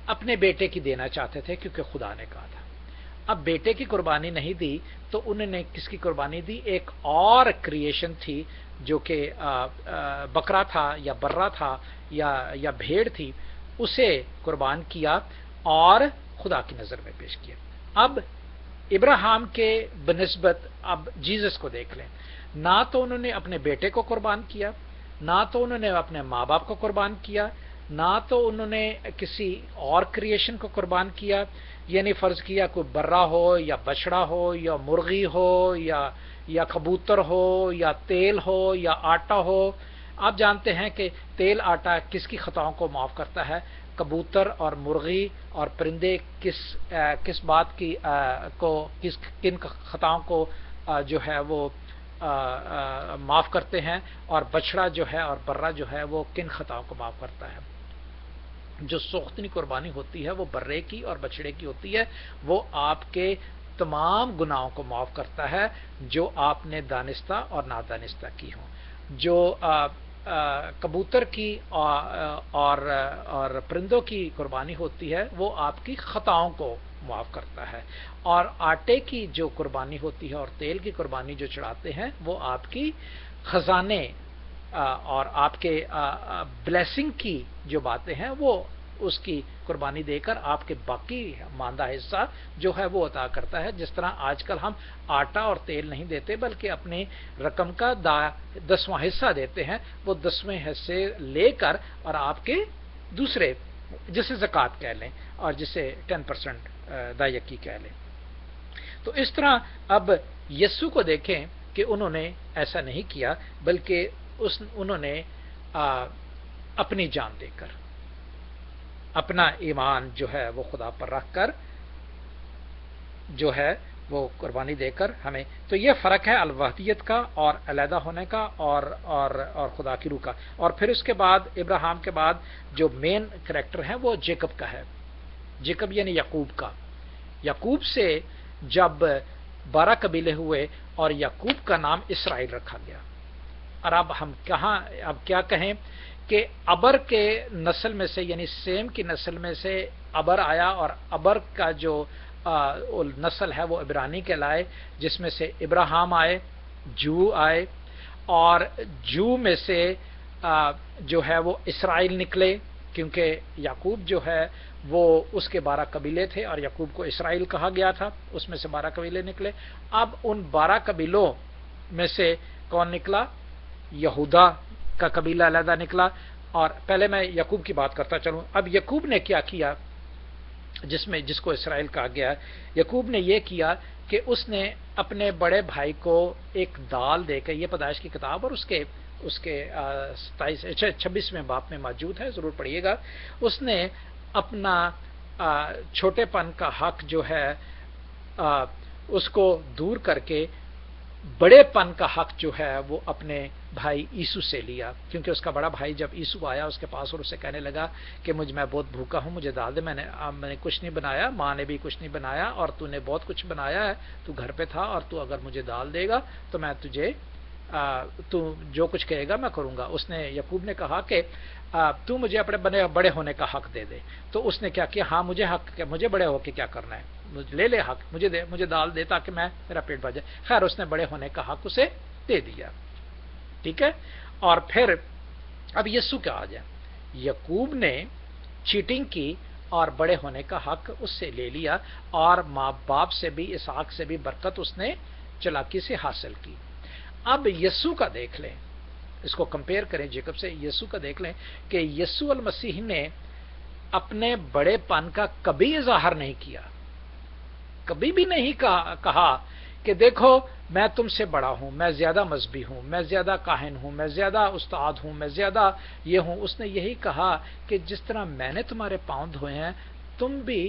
اپنے بیٹے کی دینا چاہتے تھے، کیونکہ خدا نے کہا تھا. اب بیٹے کی قربانی نہیں دی تو انہوں نے کس کی قربانی دی؟ ایک اور کریشن تھی جو کہ بکرا تھا یا برا تھا یا بھیڑ تھی، اسے قربان کیا اور خدا کی نظر میں پیش کیا. اب ابراہیم کے بنسبت اب جیزس کو دیکھ لیں. نہ تو انہوں نے اپنے بیٹے کو قربان کیا، نہ تو انہوں نے اپنے ماں باپ کو قربان کیا، نہ تو انہوں نے کسی اور کریشن کو قربان کیا. یعنی فرض کیا کوئی برا ہو یا بچڑا ہو یا مرغی ہو یا کبوتر ہو یا تیل ہو یا آٹا ہو. آپ جانتے ہیں کہ تیل آٹا کس کی خطاؤں کو معاف کرتا ہے؟ کبوتر اور مرغی اور پرندے کس بات کی کن خطاؤں کو جو ہے وہ معاف کرتے ہیں، اور بچڑا جو ہے اور برا جو ہے وہ کن خطاؤں کو معاف کرتا ہے؟ جو سوختنی قربانی ہوتی ہے وہ برے کی اور بچڑے کی ہوتی ہے، وہ آپ کے تمام گناہوں کو معاف کرتا ہے جو آپ نے دانستہ اور نادانستہ کی ہوں. جو کبوتر کی اور پرندوں کی قربانی ہوتی ہے وہ آپ کی خطاؤں کو معاف کرتا ہے، اور آٹے کی جو قربانی ہوتی ہے اور تیل کی قربانی جو چڑھاتے ہیں وہ آپ کی خزانے اور آپ کے بلیسنگ کی جو باتیں ہیں وہ اس کی قربانی دے کر آپ کے باقی ماندہ حصہ جو ہے وہ عطا کرتا ہے. جس طرح آج کل ہم آٹا اور تیل نہیں دیتے بلکہ اپنی رقم کا 10واں حصہ دیتے ہیں، وہ 10ویں حصے لے کر اور آپ کے دوسرے جسے زکوٰۃ کہہ لیں اور جسے 10% دایکی کہہ لیں. تو اس طرح اب یسوع کو دیکھیں کہ انہوں نے ایسا نہیں کیا، بلکہ انہوں نے اپنی جان دے کر، اپنا ایمان جو ہے وہ خدا پر رکھ کر جو ہے وہ قربانی دے کر ہمیں. تو یہ فرق ہے الوحدیت کا اور علیحدہ ہونے کا اور خدا کی روح کا. اور پھر اس کے بعد ابراہیم کے بعد جو مین کریکٹر ہے وہ جیکب کا ہے. جیکب یعنی یعقوب کا. یعقوب سے جب 12 قبیلے ہوئے اور یعقوب کا نام اسرائیل رکھا گیا. اور اب ہم اب کیا کہیں کہ ابر کے نسل میں سے یعنی سیم کی نسل میں سے ابر آیا، اور ابر کا جو نسل ہے وہ عبرانی کہلائے، جس میں سے ابراہیم آئے، جو آئے، اور جو میں سے جو ہے وہ اسرائیل نکلے، کیونکہ یعقوب جو ہے وہ اس کے 12 قبیلے تھے اور یعقوب کو اسرائیل کہا گیا تھا، اس میں سے 12 قبیلے نکلے. اب ان 12 قبیلوں میں سے کون نکلا؟ یہودا کا قبیلہ علیحدہ نکلا. اور پہلے میں یعقوب کی بات کرتا چلوں. اب یعقوب نے کیا کیا جس کو اسرائیل کہا گیا؟ یعقوب نے یہ کیا کہ اس نے اپنے بڑے بھائی کو ایک دال دے کے، یہ پیدائش کی کتاب اور اس کے 26ویں باب میں موجود ہے، ضرور پڑھیے گا. اس نے اپنا چھوٹے پن کا حق جو ہے اس کو دور کر کے بڑے پن کا حق جو ہے وہ اپنے بھائی عیسو سے لیا. کیونکہ اس کا بڑا بھائی جب عیسو آیا اس کے پاس اور اسے کہنے لگا کہ میں بہت بھوکا ہوں، مجھے دال دے، میں نے کچھ نہیں بنایا، ماں نے بھی کچھ نہیں بنایا، اور تو نے بہت کچھ بنایا ہے، تو گھر پہ تھا، اور تو اگر مجھے دال دے گا تو میں تجھے تو جو کچھ کہے گا میں کروں گا. اس نے یعقوب نے کہا کہ تو مجھے اپنے بڑے ہونے کا حق دے دے. تو اس نے کیا کیا؟ ہاں مجھے حق، مجھے بڑے ہو کے کیا کرنا ہے، لے لے حق، مجھے دال دے تاکہ میرا پیٹ بھر جائے. خیر اس نے بڑے ہونے کا حق اسے دے دیا. ٹھیک ہے. اور پھر اب یسوع کیا آ جائے. یعقوب نے چیٹنگ کی اور بڑے ہونے کا حق اس سے لے لیا، اور ماں باپ سے بھی، اسحاق سے بھی برکت اس نے چلاکی سے حاصل کی. اب یسوع کا دیکھ لیں، اس کو کمپیئر کریں جیکب سے. یسوع کا دیکھ لیں کہ یسوع المسیح نے اپنے بڑے پن کا کبھی اظہار نہیں کیا، کبھی بھی نہیں کہا کہ دیکھو میں تم سے بڑا ہوں، میں زیادہ مذہبی ہوں، میں زیادہ کاہن ہوں، میں زیادہ استاد ہوں، میں زیادہ یہ ہوں. اس نے یہی کہا کہ جس طرح میں نے تمہارے پاؤں دھوئے ہیں تم بھی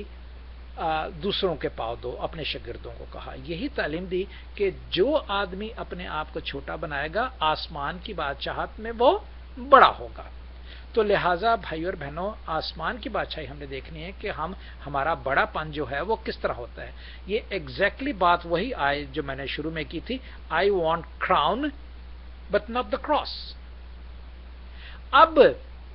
دوسروں کے پاؤں دو. اپنے شاگردوں کو کہا، یہی تعلیم دی کہ جو آدمی اپنے آپ کو چھوٹا بنائے گا آسمان کی بادشاہت میں وہ بڑا ہوگا. تو لہٰذا بھائی اور بہنوں، آسمان کی بادشاہی ہم نے دیکھنی ہے کہ ہمارا بڑا پن جو ہے وہ کس طرح ہوتا ہے. یہ ایگزیکٹلی بات وہی آئے جو میں نے شروع میں کی تھی، I want crown but not the cross. اب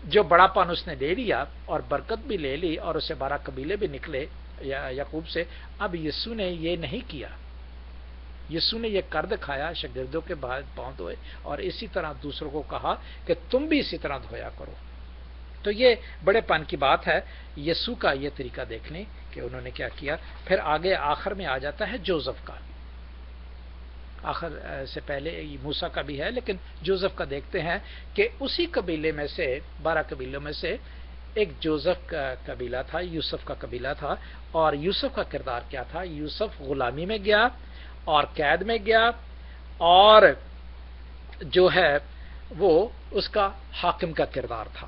جو بڑا پن اس نے لے لیا اور برکت بھی لے لی اور اسے 12 قبیلے بھی نکلے یعقوب سے. اب یسوع نے یہ نہیں کیا. یسوع نے یہ کر دکھایا، شاگردوں کے بعد پاؤں دھوئے اور اسی طرح دوسروں کو کہا کہ تم بھی اسی طرح دھویا کرو. تو یہ بڑے پن کی بات ہے. یسوع کا یہ طریقہ دیکھ لیں کہ انہوں نے کیا کیا. پھر آگے آخر میں آ جاتا ہے جوزف کا. آخر سے پہلے موسیٰ کا بھی ہے، لیکن جوزف کا دیکھتے ہیں کہ اسی قبیلے میں سے 12 قبیلوں میں سے ایک جوزف کا قبیلہ تھا، یوسف کا قبیلہ تھا، اور یوسف کا کردار کیا تھا؟ یوسف غلامی میں گیا اور قید میں گیا، اور جو ہے وہ اس کا حاکم کا کردار تھا.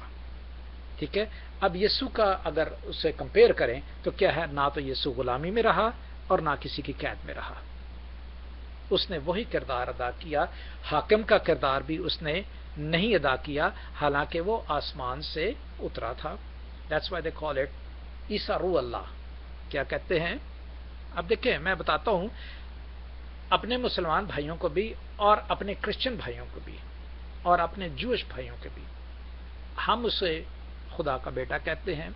ٹھیک ہے. اب یسوع کا اگر اسے کمپیئر کریں تو کیا ہے؟ نہ تو یسوع غلامی میں رہا اور نہ کسی کی قید میں رہا. اس نے وہی کردار ادا کیا. حاکم کا کردار بھی اس نے نہیں ادا کیا، حالانکہ وہ آسمان سے اترا تھا. That's why they call it عیسیٰ روح اللہ. کیا کہتے ہیں؟ اب دیکھیں، میں بتاتا ہوں اپنے مسلمان بھائیوں کو بھی اور اپنے کرسچن بھائیوں کو بھی اور اپنے جوش بھائیوں کو بھی، ہم اسے خدا کا بیٹا کہتے ہیں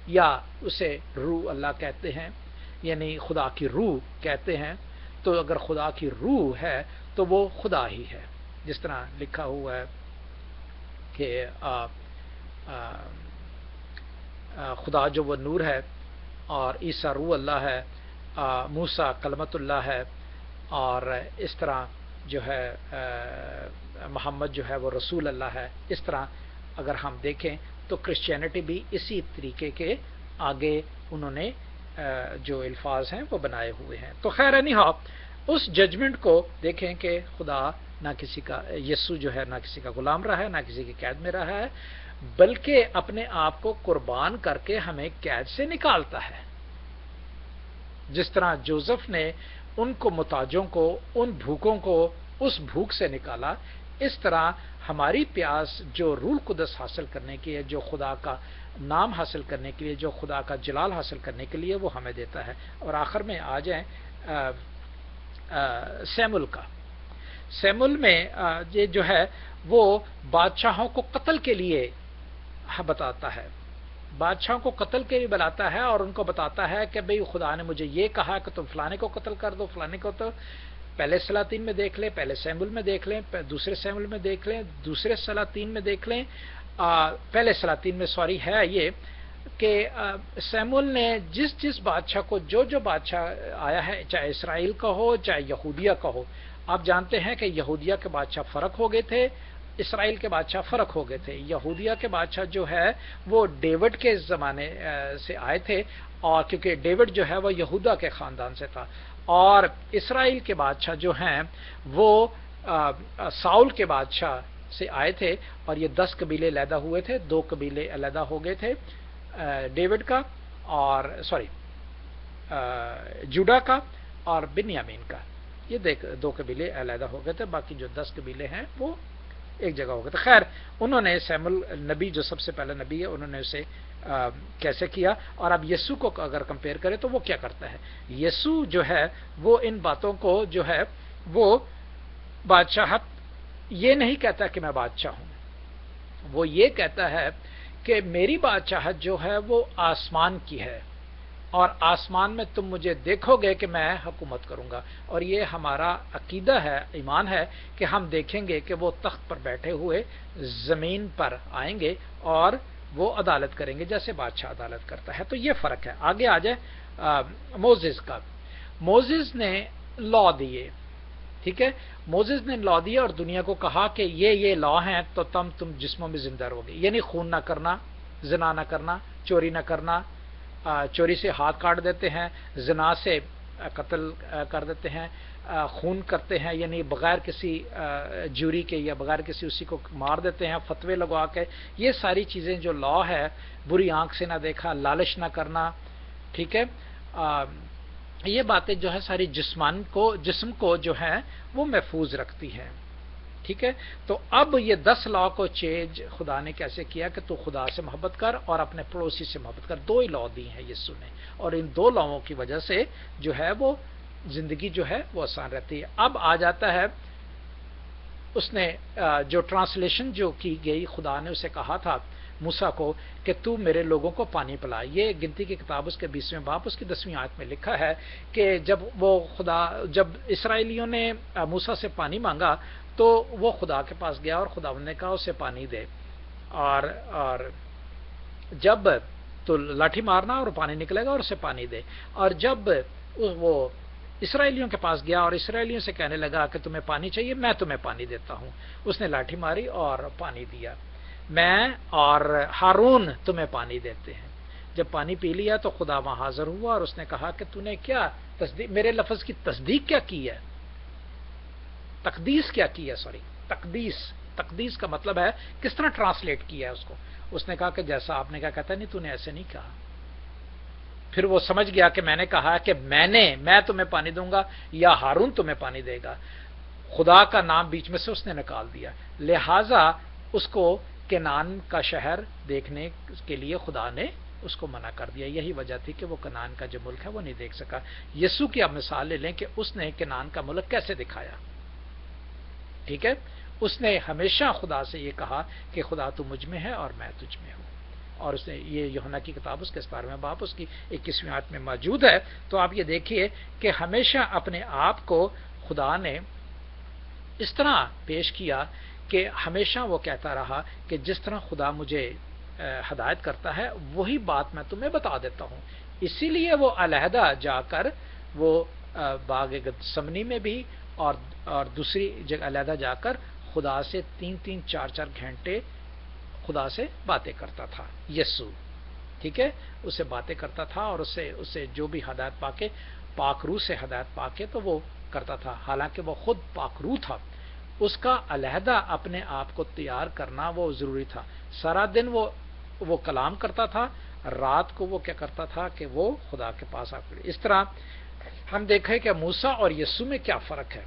یا اسے روح اللہ کہتے ہیں، یعنی خدا کی روح کہتے ہیں. تو اگر خدا کی روح ہے تو وہ خدا ہی ہے، جس طرح لکھا ہوا ہے کہ خدا جو وہ نور ہے اور عیسیٰ روح اللہ ہے، موسیٰ کلمت اللہ ہے، اور اس طرح جو ہے محمد جو ہے وہ رسول اللہ ہے. اس طرح اگر ہم دیکھیں تو کرسچینٹی بھی اسی طریقے کے آگے انہوں نے جو الفاظ ہیں وہ بنائے ہوئے ہیں. تو خیر انیہا اس ججمنٹ کو دیکھیں کہ خدا نہ کسی کا، یسوع جو ہے نہ کسی کا غلام رہا ہے، نہ کسی کی قید میں رہا ہے، بلکہ اپنے آپ کو قربان کر کے ہمیں قید سے نکالتا ہے. جس طرح جوزف نے ان کو محتاجوں کو، ان بھوکوں کو اس بھوک سے نکالا، اس طرح ہماری پیاس جو روح القدس حاصل کرنے کی ہے، جو خدا کا نام حاصل کرنے کے لیے، جو خدا کا جلال حاصل کرنے کے لیے، وہ ہمیں دیتا ہے. اور آخر میں آ جائیں سیمول کا. سیمول میں یہ جو ہے وہ بادشاہوں کو قتل کے لیے بتاتا ہے، بادشاہوں کو قتل کے لیے بلاتا ہے اور ان کو بتاتا ہے کہ بھئی خدا نے مجھے یہ کہا کہ تم فلانے کو قتل کر دو، فلانے کو. تو پہلے سلاطین میں دیکھ لیں، پہلے سیمول میں دیکھ لیں، دوسرے سیمول میں دیکھ لیں، دوسرے سلاطین میں دیکھ لیں، پہلے سلاطین میں ہے یہ کہ سیمول نے جس بادشاہ کو، جو بادشاہ آیا ہے، چاہے اسرائیل کا ہو چاہے یہودیہ کا ہو. آپ جانتے ہیں کہ یہودیہ کے بادشاہ فرق ہو گئے تھے، اسرائیل کے بادشاہ فرق ہو گئے تھے. یہودیہ کے بادشاہ جو ہے وہ ڈیوڈ کے زمانے سے آئے تھے، اور کیونکہ ڈیوڈ جو ہے وہ یہودا کے خاندان سے تھا، اور اسرائیل کے بادشاہ جو ہیں وہ ساؤل کے بادشاہ سے آئے تھے. اور یہ 10 قبیلے علیحدہ ہوئے تھے، 2 قبیلے علیحدہ ہو گئے تھے، ڈیوڈ کا اور جوڈا کا اور بنیامین کا. یہ 2 قبیلے علیحدہ ہو گئے تھے، باقی جو 10 قبیلے ہیں وہ ایک جگہ ہو گئے تھے. خیر انہوں نے سیمول نبی جو سب سے پہلا نبی ہے، انہوں نے اسے کیسے کیا. اور اب یسوع کو اگر کمپیئر کرے تو وہ کیا کرتا ہے؟ یسوع جو ہے وہ ان باتوں کو جو ہے وہ بادشاہت یہ نہیں کہتا کہ میں بادشاہ ہوں، وہ یہ کہتا ہے کہ میری بادشاہت جو ہے وہ آسمان کی ہے، اور آسمان میں تم مجھے دیکھو گے کہ میں حکومت کروں گا. اور یہ ہمارا عقیدہ ہے، ایمان ہے کہ ہم دیکھیں گے کہ وہ تخت پر بیٹھے ہوئے زمین پر آئیں گے اور وہ عدالت کریں گے جیسے بادشاہ عدالت کرتا ہے. تو یہ فرق ہے. آگے آ جائے موزز کا. موزز نے لا دیے، ٹھیک ہے، موزز نے لا دیا اور دنیا کو کہا کہ یہ لا ہیں تو تم جسموں میں زندہ رہو گے، یعنی خون نہ کرنا، زنا نہ کرنا، چوری نہ کرنا. چوری سے ہاتھ کاٹ دیتے ہیں، زنا سے قتل کر دیتے ہیں، خون کرتے ہیں یعنی بغیر کسی جوری کے یا بغیر کسی اسی کو مار دیتے ہیں فتوے لگوا کے. یہ ساری چیزیں جو لا ہے، بری آنکھ سے نہ دیکھا، لالچ نہ کرنا، ٹھیک ہے، یہ باتیں جو ہے ساری جسم کو جو ہے وہ محفوظ رکھتی ہیں. ٹھیک ہے. تو اب یہ 10 لا کو چینج خدا نے کیسے کیا کہ تو خدا سے محبت کر اور اپنے پڑوسی سے محبت کر. 2 ہی لا دی ہیں یسوع نے، اور ان 2 لاؤں کی وجہ سے جو ہے وہ زندگی جو ہے وہ آسان رہتی ہے. اب آ جاتا ہے اس نے جو ٹرانسلیشن جو کی گئی، خدا نے اسے کہا تھا موسیٰ کو کہ تو میرے لوگوں کو پانی پلا. یہ گنتی کی کتاب اس کے 20ویں باب اس کی 10ویں آیت میں لکھا ہے کہ جب اسرائیلیوں نے موسیٰ سے پانی مانگا تو وہ خدا کے پاس گیا اور خدا نے کہا اسے پانی دے، اور جب تو لاٹھی مارنا اور پانی نکلے گا اور اسے پانی دے. اور جب وہ اسرائیلیوں کے پاس گیا اور اسرائیلیوں سے کہنے لگا کہ تمہیں پانی چاہیے، میں تمہیں پانی دیتا ہوں، اس نے لاٹھی ماری اور پانی دیا. میں اور ہارون تمہیں پانی دیتے ہیں۔ جب پانی پی لیا تو خدا وہاں حاضر ہوا اور اس نے کہا کہ تو نے کیا تصدیق، میرے لفظ کی تصدیق کیا کی ہے، تقدیس کیا کی ہے، سوری تقدیس کا مطلب ہے کس طرح ٹرانسلیٹ کیا ہے اس کو۔ اس نے کہا کہ جیسا آپ نے کہا، کہتا نہیں تو نے ایسے نہیں کہا۔ پھر وہ سمجھ گیا کہ میں نے کہا کہ میں تمہیں پانی دوں گا یا ہارون تمہیں پانی دے گا، خدا کا نام بیچ میں سے اس نے نکال دیا، لہذا اس کو کنعان کا شہر دیکھنے کے لیے خدا نے اس کو منع کر دیا۔ یہی وجہ تھی کہ وہ کنعان کا جو ملک ہے وہ نہیں دیکھ سکا۔ یسوع کی اب مثال لے لیں کہ اس نے کنعان کا ملک کیسے دکھایا، ٹھیک ہے۔ اس نے ہمیشہ خدا سے یہ کہا کہ خدا تو مجھ میں ہے اور میں تجھ میں ہوں، اور اس نے یہ یوحنا کی کتاب اس کے 17ویں باب اس کی 21ویں آیت میں موجود ہے۔ تو آپ یہ دیکھیے کہ ہمیشہ اپنے آپ کو خدا نے اس طرح پیش کیا کہ ہمیشہ وہ کہتا رہا کہ جس طرح خدا مجھے ہدایت کرتا ہے وہی بات میں تمہیں بتا دیتا ہوں۔ اسی لیے وہ علیحدہ جا کر وہ باغ گتسمنی میں بھی اور دوسری جگہ علیحدہ جا کر خدا سے 3-3 4-4 گھنٹے خدا سے باتیں کرتا تھا یسوع، ٹھیک ہے، اس سے باتیں کرتا تھا اور اسے جو بھی ہدایت پا کے، پاک روح سے ہدایت پا کے تو وہ کرتا تھا، حالانکہ وہ خود پاک روح تھا۔ اس کا علیحدہ اپنے آپ کو تیار کرنا وہ ضروری تھا۔ سارا دن وہ کلام کرتا تھا، رات کو وہ کیا کرتا تھا کہ وہ خدا کے پاس آ کر۔ اس طرح ہم دیکھیں کہ موسیٰ اور یسوع میں کیا فرق ہے۔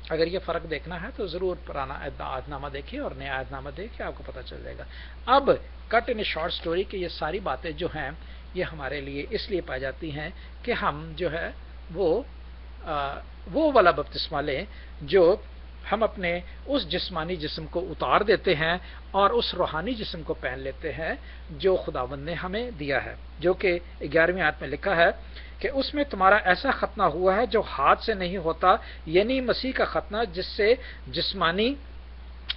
اگر یہ فرق دیکھنا ہے تو ضرور پرانا عہد نامہ دیکھیے اور نیا عہد نامہ دیکھیے، آپ کو پتہ چل جائے گا۔ اب کٹ ان شارٹ سٹوری کہ یہ ساری باتیں جو ہیں یہ ہمارے لیے اس لیے پائی جاتی ہیں کہ ہم جو ہے وہ والا بپتسمہ لیں جو ہم اپنے اس جسمانی جسم کو اتار دیتے ہیں اور اس روحانی جسم کو پہن لیتے ہیں جو خداوند نے ہمیں دیا ہے، جو کہ 11ویں آیت میں لکھا ہے کہ اس میں تمہارا ایسا ختنہ ہوا ہے جو ہاتھ سے نہیں ہوتا، یعنی مسیح کا ختنہ جس سے جسمانی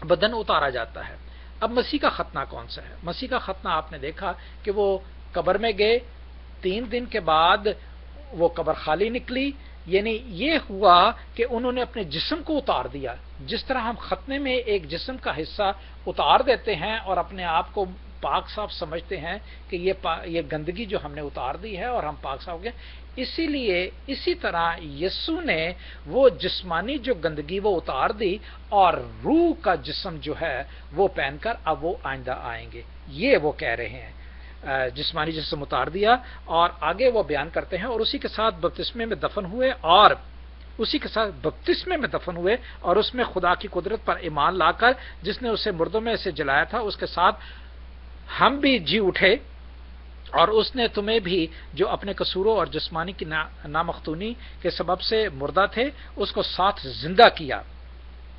بدن اتارا جاتا ہے۔ اب مسیح کا ختنہ کون سا ہے؟ مسیح کا ختنہ آپ نے دیکھا کہ وہ قبر میں گئے، 3 دن کے بعد وہ قبر خالی نکلی، یعنی یہ ہوا کہ انہوں نے اپنے جسم کو اتار دیا۔ جس طرح ہم ختنے میں ایک جسم کا حصہ اتار دیتے ہیں اور اپنے آپ کو پاک صاف سمجھتے ہیں کہ یہ گندگی جو ہم نے اتار دی ہے اور ہم پاک صاف ہو گئے، اسی طرح یسوع نے وہ جسمانی جو گندگی وہ اتار دی اور روح کا جسم جو ہے وہ پہن کر اب وہ آئندہ آئیں گے، یہ وہ کہہ رہے ہیں۔ جسمانی جسم اتار دیا اور آگے وہ بیان کرتے ہیں، اور اسی کے ساتھ بپتسمے میں دفن ہوئے اور اس میں خدا کی قدرت پر ایمان لا کر جس نے اسے مردوں میں سے جلایا تھا اس کے ساتھ ہم بھی جی اٹھے، اور اس نے تمہیں بھی جو اپنے قصوروں اور جسمانی کی نامختونی کے سبب سے مردہ تھے اس کو ساتھ زندہ کیا۔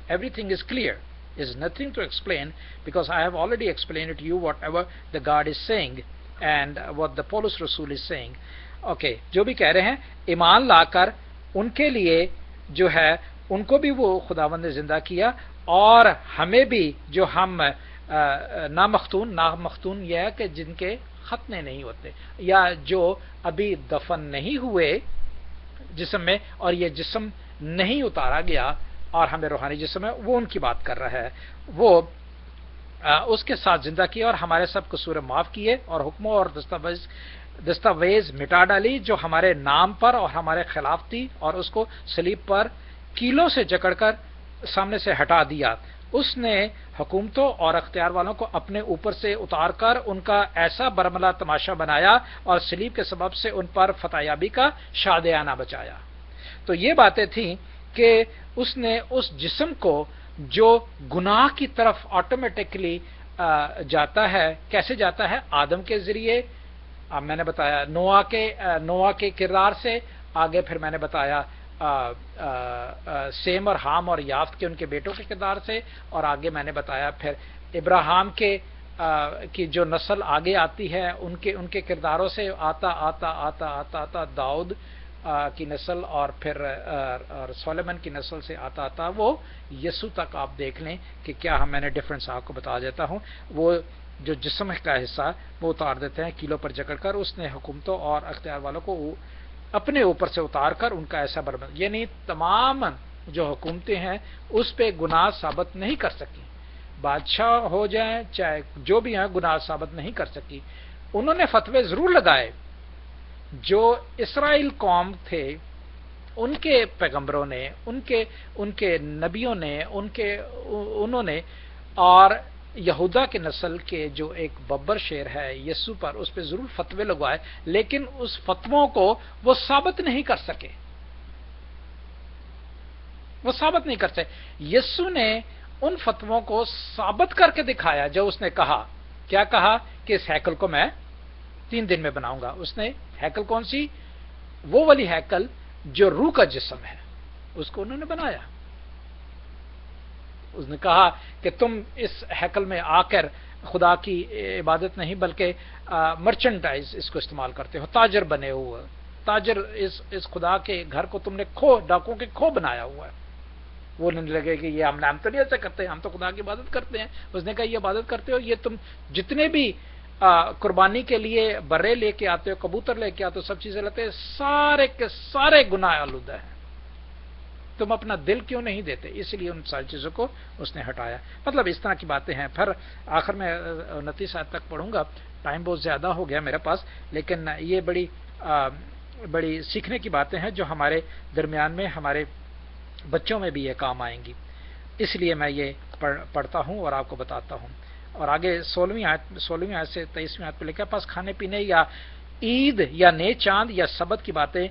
Everything is clear. Is nothing to explain because I have already explained it to you whatever the God is saying and what the Paulus Rasul is saying. Okay, جو بھی کہہ رہے ہیں ایمان لا کر ان کے لیے جو ہے ان کو بھی وہ خداوند نے زندہ کیا، اور ہمیں بھی جو ہم نامختون یہ ہے کہ جن کے ختنے نہیں ہوتے یا جو ابھی دفن نہیں ہوئے جسم میں اور یہ جسم نہیں اتارا گیا اور ہمیں روحانی جسم ہے، وہ ان کی بات کر رہا ہے۔ وہ اس کے ساتھ زندہ کیا اور ہمارے سب قصور معاف کیے اور حکموں اور دستاویز مٹا ڈالی جو ہمارے نام پر اور ہمارے خلاف تھی، اور اس کو صلیب پر کیلوں سے جکڑ کر سامنے سے ہٹا دیا۔ اس نے حکومتوں اور اختیار والوں کو اپنے اوپر سے اتار کر ان کا ایسا برملا تماشا بنایا اور صلیب کے سبب سے ان پر فتح یابی کا شادیانہ بچایا۔ تو یہ باتیں تھیں کہ اس نے اس جسم کو جو گناہ کی طرف آٹومیٹکلی جاتا ہے، کیسے جاتا ہے؟ آدم کے ذریعے، میں نے بتایا نوح کے کردار سے، آگے پھر میں نے بتایا سیم اور حام اور یافت کے ان کے بیٹوں کے کردار سے، اور آگے میں نے بتایا پھر ابراہیم کی جو نسل آگے آتی ہے ان کے کرداروں سے آتا داؤد کی نسل، اور پھر سلیمان کی نسل سے آتا وہ یسوع تک آپ دیکھ لیں کہ کیا میں نے ڈفرنس آپ کو بتا دیتا ہوں۔ وہ جو جسم کا حصہ وہ اتار دیتے ہیں کیلوں پر جکڑ کر، اس نے حکومتوں اور اختیار والوں کو اپنے اوپر سے اتار کر ان کا ایسا برباد، یعنی تمام جو حکومتیں ہیں اس پہ گناہ ثابت نہیں کر سکی، بادشاہ ہو جائیں چاہے جو بھی ہیں گناہ ثابت نہیں کر سکی. انہوں نے فتوے ضرور لگائے. جو اسرائیل قوم تھے ان کے پیغمبروں نے, ان کے نبیوں نے, انہوں نے, اور یہودا کے نسل کے جو ایک ببر شیر ہے یسوع پر, اس پہ ضرور فتوے لگوائے, لیکن اس فتووں کو وہ ثابت نہیں کر سکے. وہ ثابت نہیں کرتے. یسوع نے ان فتووں کو ثابت کر کے دکھایا. جو اس نے کہا, کیا کہا کہ اس ہیکل کو میں 3 دن میں بناؤں گا. اس نے ہیکل کون سی؟ وہ والی ہیکل جو روح کا جسم ہے, اس کو انہوں نے بنایا. اس نے کہا کہ تم اس ہیکل میں آ کر خدا کی عبادت نہیں بلکہ مرچنڈائز اس کو استعمال کرتے ہو, تاجر بنے ہوئے. تاجر اس خدا کے گھر کو تم نے ڈاکوں کے کھو بنایا ہوا ہے. وہ نہیں لگے کہ یہ ہم تو نہیں ایسا کرتے, ہم تو خدا کی عبادت کرتے ہیں. اس نے کہا یہ عبادت کرتے ہو, یہ تم جتنے بھی قربانی کے لیے برے لے کے آتے ہو, کبوتر لے کے آتے ہو, سب چیزیں لیتے, سارے کے سارے گناہ آلودہ ہیں. تم اپنا دل کیوں نہیں دیتے؟ اس لیے ان ساری چیزوں کو اس نے ہٹایا. مطلب اس طرح کی باتیں ہیں. پھر آخر میں 29 آیت تک پڑھوں گا, ٹائم بہت زیادہ ہو گیا میرے پاس, لیکن یہ بڑی سیکھنے کی باتیں ہیں جو ہمارے درمیان میں, ہمارے بچوں میں بھی یہ کام آئیں گی. اس لیے میں یہ پڑھتا ہوں اور آپ کو بتاتا ہوں. اور آگے 16ویں آیت سے 23ویں آیت پہ لکھا, پس کھانے پینے یا عید یا نئے چاند یا سبت کی باتیں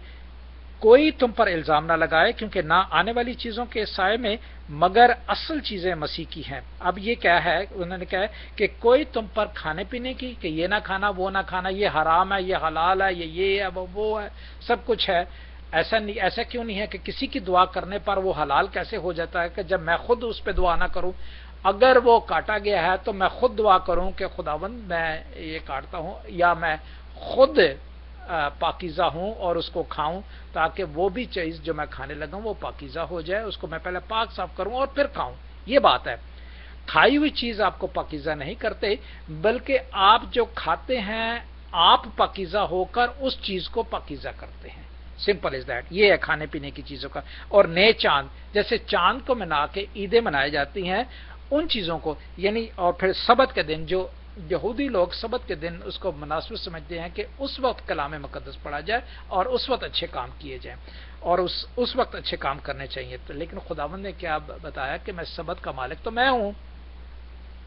کوئی تم پر الزام نہ لگائے, کیونکہ نہ آنے والی چیزوں کے سائے میں مگر اصل چیزیں مسیح کی ہیں. اب یہ کیا ہے؟ انہوں نے کہا ہے کہ کوئی تم پر کھانے پینے کی, کہ یہ نہ کھانا, وہ نہ کھانا, یہ حرام ہے, یہ حلال ہے, یہ ہے, وہ ہے, سب کچھ ہے. ایسا کیوں نہیں ہے کہ کسی کی دعا کرنے پر وہ حلال کیسے ہو جاتا ہے کہ جب میں خود اس پہ دعا نہ کروں؟ اگر وہ کاٹا گیا ہے تو میں خود دعا کروں کہ خداوند میں یہ کاٹتا ہوں, یا میں خود پاکیزہ ہوں اور اس کو کھاؤں, تاکہ وہ بھی چیز جو میں کھانے لگا ہوں وہ پاکیزہ ہو جائے, اس کو میں پہلے پاک صاف کروں اور پھر کھاؤں. یہ بات ہے. کھائی ہوئی چیز آپ کو پاکیزہ نہیں کرتے, بلکہ آپ جو کھاتے ہیں آپ پاکیزہ ہو کر اس چیز کو پاکیزہ کرتے ہیں. Simple is that. یہ ہے کھانے پینے کی چیزوں کا. اور نئے چاند, جیسے چاند کو منا کے عیدیں منائی جاتی ہیں, ان چیزوں کو, یعنی اور پھر سبت کے دن, جو یہودی لوگ سبت کے دن اس کو مناسب سمجھتے ہیں کہ اس وقت کلام مقدس پڑھا جائے اور اس وقت اچھے کام کیے جائیں, اور اس وقت اچھے کام کرنے چاہیے. تو لیکن خداوند نے کیا بتایا کہ میں سبت کا مالک تو میں ہوں,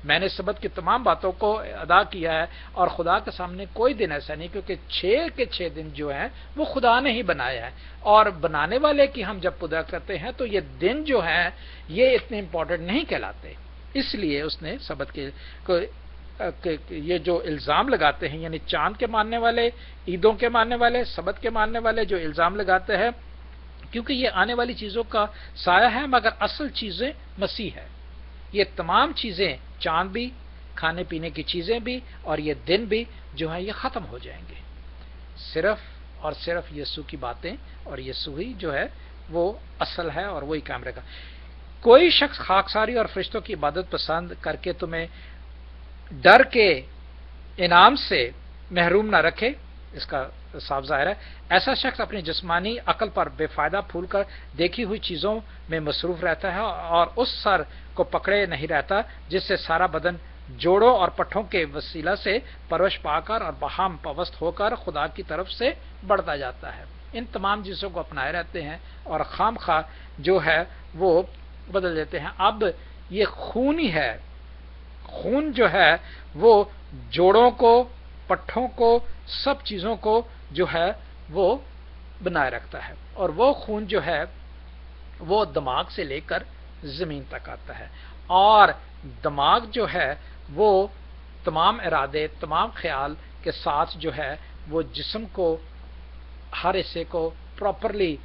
میں نے سبت کی تمام باتوں کو ادا کیا ہے, اور خدا کے سامنے کوئی دن ایسا نہیں, کیونکہ 6 کے 6 دن جو ہیں وہ خدا نے ہی بنایا ہے, اور بنانے والے کی ہم جب پوجا کرتے ہیں تو یہ دن جو ہیں یہ اتنے امپورٹنٹ نہیں کہلاتے. اس لیے اس نے سبت کے یہ جو الزام لگاتے ہیں, یعنی چاند کے ماننے والے, عیدوں کے ماننے والے, سبت کے ماننے والے جو الزام لگاتے ہیں, کیونکہ یہ آنے والی چیزوں کا سایہ ہے, مگر اصل چیزیں مسیح ہے. یہ تمام چیزیں, چاند بھی, کھانے پینے کی چیزیں بھی, اور یہ دن بھی جو ہیں یہ ختم ہو جائیں گے. صرف اور صرف یسوع کی باتیں اور یسوع ہی جو ہے وہ اصل ہے, اور وہی کام رہے گا. کوئی شخص خاکساری اور فرشتوں کی عبادت پسند کر کے تمہیں ڈر کے انعام سے محروم نہ رکھے. اس کا صاف ظاہر ہے ایسا شخص اپنی جسمانی عقل پر بے فائدہ پھول کر دیکھی ہوئی چیزوں میں مصروف رہتا ہے, اور اس سر کو پکڑے نہیں رہتا جس سے سارا بدن جوڑوں اور پٹھوں کے وسیلہ سے پرورش پا کر اور باہم پوست ہو کر خدا کی طرف سے بڑھتا جاتا ہے. ان تمام چیزوں کو اپنائے رہتے ہیں اور خام خواہ جو ہے وہ بدل دیتے ہیں. اب یہ خون ہی ہے, خون جو ہے وہ جوڑوں کو, پٹھوں کو, سب چیزوں کو جو ہے وہ بنائے رکھتا ہے, اور وہ خون جو ہے وہ دماغ سے لے کر زمین تک آتا ہے, اور دماغ جو ہے وہ تمام ارادے, تمام خیال کے ساتھ جو ہے وہ جسم کو, ہر حصے کو پراپرلی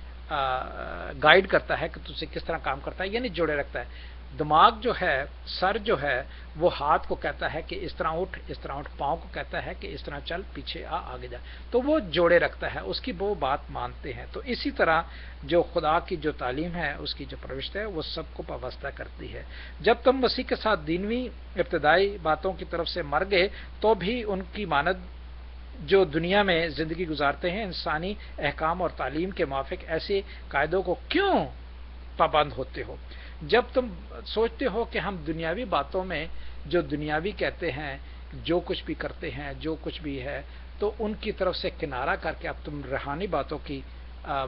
گائیڈ کرتا ہے کہ تجھے کس طرح کام کرتا ہے, یعنی جوڑے رکھتا ہے. دماغ جو ہے, سر جو ہے وہ ہاتھ کو کہتا ہے کہ اس طرح اٹھ, اس طرح اٹھ, پاؤں کو کہتا ہے کہ اس طرح چل, پیچھے آ, آگے جا, تو وہ جوڑے رکھتا ہے, اس کی وہ بات مانتے ہیں. تو اسی طرح جو خدا کی جو تعلیم ہے, اس کی جو پرورش ہے, وہ سب کو وابستہ کرتی ہے. جب تم مسیح کے ساتھ دینوی ابتدائی باتوں کی طرف سے مر گئے تو بھی ان کی مانند جو دنیا میں زندگی گزارتے ہیں انسانی احکام اور تعلیم کے موافق ایسے قاعدوں کو کیوں پابند ہوتے ہو؟ جب تم سوچتے ہو کہ ہم دنیاوی باتوں میں جو دنیاوی کہتے ہیں، جو کچھ بھی کرتے ہیں، جو کچھ بھی ہے، تو ان کی طرف سے کنارہ کر کے اب تم روحانی باتوں کی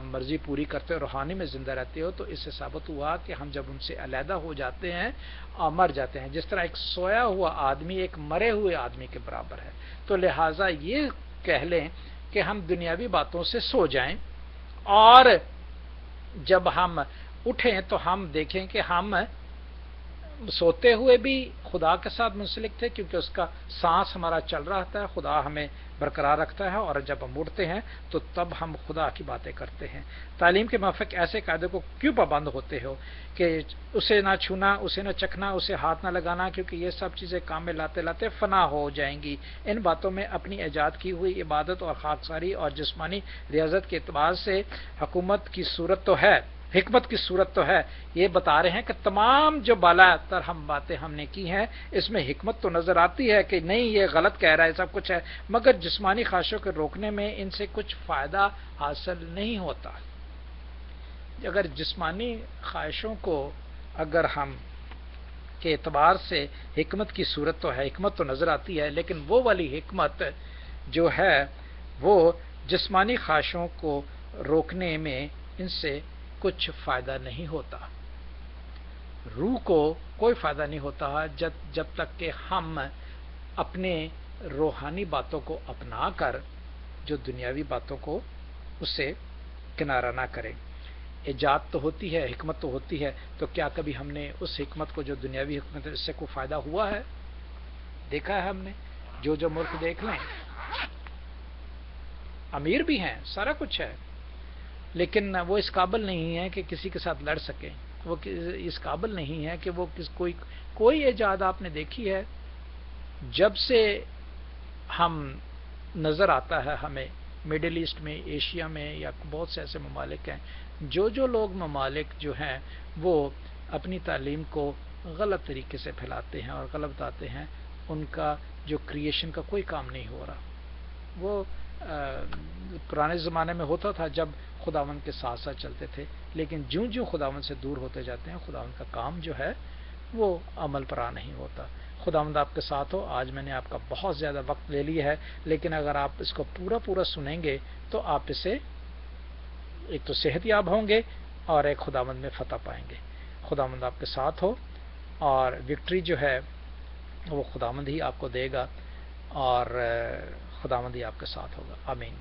مرضی پوری کرتے ہو، روحانی میں زندہ رہتے ہو، تو اس سے ثابت ہوا کہ ہم جب ان سے علیحدہ ہو جاتے ہیں اور مر جاتے ہیں، جس طرح ایک سویا ہوا آدمی ایک مرے ہوئے آدمی کے برابر ہے، تو لہٰذا یہ کہہ لیں کہ ہم دنیاوی باتوں سے سو جائیں، اور جب ہم اٹھیں تو ہم دیکھیں کہ ہم سوتے ہوئے بھی خدا کے ساتھ منسلک تھے، کیونکہ اس کا سانس ہمارا چل رہا ہے، خدا ہمیں برقرار رکھتا ہے، اور جب ہم اٹھتے ہیں تو تب ہم خدا کی باتیں کرتے ہیں۔ تعلیم کے موافق ایسے قاعدے کو کیوں پابند ہوتے ہو کہ اسے نہ چھونا، اسے نہ چکھنا، اسے ہاتھ نہ لگانا، کیونکہ یہ سب چیزیں کام میں لاتے لاتے فنا ہو جائیں گی۔ ان باتوں میں اپنی ایجاد کی ہوئی عبادت اور خاکساری اور جسمانی ریاضت کے اعتبار سے حکمت کی صورت تو ہے۔ یہ بتا رہے ہیں کہ تمام جو بالا تر ہم باتیں ہم نے کی ہیں، اس میں حکمت تو نظر آتی ہے کہ نہیں یہ غلط کہہ رہا ہے، سب کچھ ہے، مگر جسمانی خواہشوں کے روکنے میں ان سے کچھ فائدہ حاصل نہیں ہوتا۔ اگر جسمانی خواہشوں کو اگر ہم کے اعتبار سے حکمت کی صورت تو ہے، حکمت تو نظر آتی ہے، لیکن وہ والی حکمت جو ہے وہ جسمانی خواہشوں کو روکنے میں ان سے کچھ فائدہ نہیں ہوتا۔ روح کو کوئی فائدہ نہیں ہوتا جب تک کہ ہم اپنے روحانی باتوں کو اپنا کر جو دنیاوی باتوں کو اسے کنارہ نہ کریں۔ ایجاد تو ہوتی ہے، حکمت تو ہوتی ہے، تو کیا کبھی ہم نے اس حکمت کو جو دنیاوی حکمت ہے اس سے کوئی فائدہ ہوا ہے؟ دیکھا ہے ہم نے؟ جو ملک دیکھ لیں، امیر بھی ہیں، سارا کچھ ہے، لیکن وہ اس قابل نہیں ہے کہ کسی کے ساتھ لڑ سکیں، وہ اس قابل نہیں ہے کہ وہ کوئی ایجاد آپ نے دیکھی ہے؟ جب سے ہم نظر آتا ہے ہمیں مڈل ایسٹ میں، ایشیا میں، یا بہت سے ایسے ممالک ہیں، جو لوگ ممالک جو ہیں وہ اپنی تعلیم کو غلط طریقے سے پھیلاتے ہیں اور غلط بتاتے ہیں، ان کا جو کریشن کا کوئی کام نہیں ہو رہا۔ وہ پرانے زمانے میں ہوتا تھا جب خداوند کے ساتھ ساتھ چلتے تھے، لیکن جوں خداوند سے دور ہوتے جاتے ہیں، خداوند کا کام جو ہے وہ عمل پر نہیں ہوتا۔ خداوند آپ کے ساتھ ہو۔ آج میں نے آپ کا بہت زیادہ وقت لے لیا ہے، لیکن اگر آپ اس کو پورا سنیں گے تو آپ اسے ایک تو صحت یاب ہوں گے اور ایک خداوند میں فتح پائیں گے۔ خداوند آپ کے ساتھ ہو، اور وکٹری جو ہے وہ خداوند ہی آپ کو دے گا، اور خداوند ہی آپ کے ساتھ ہوگا۔ آمین۔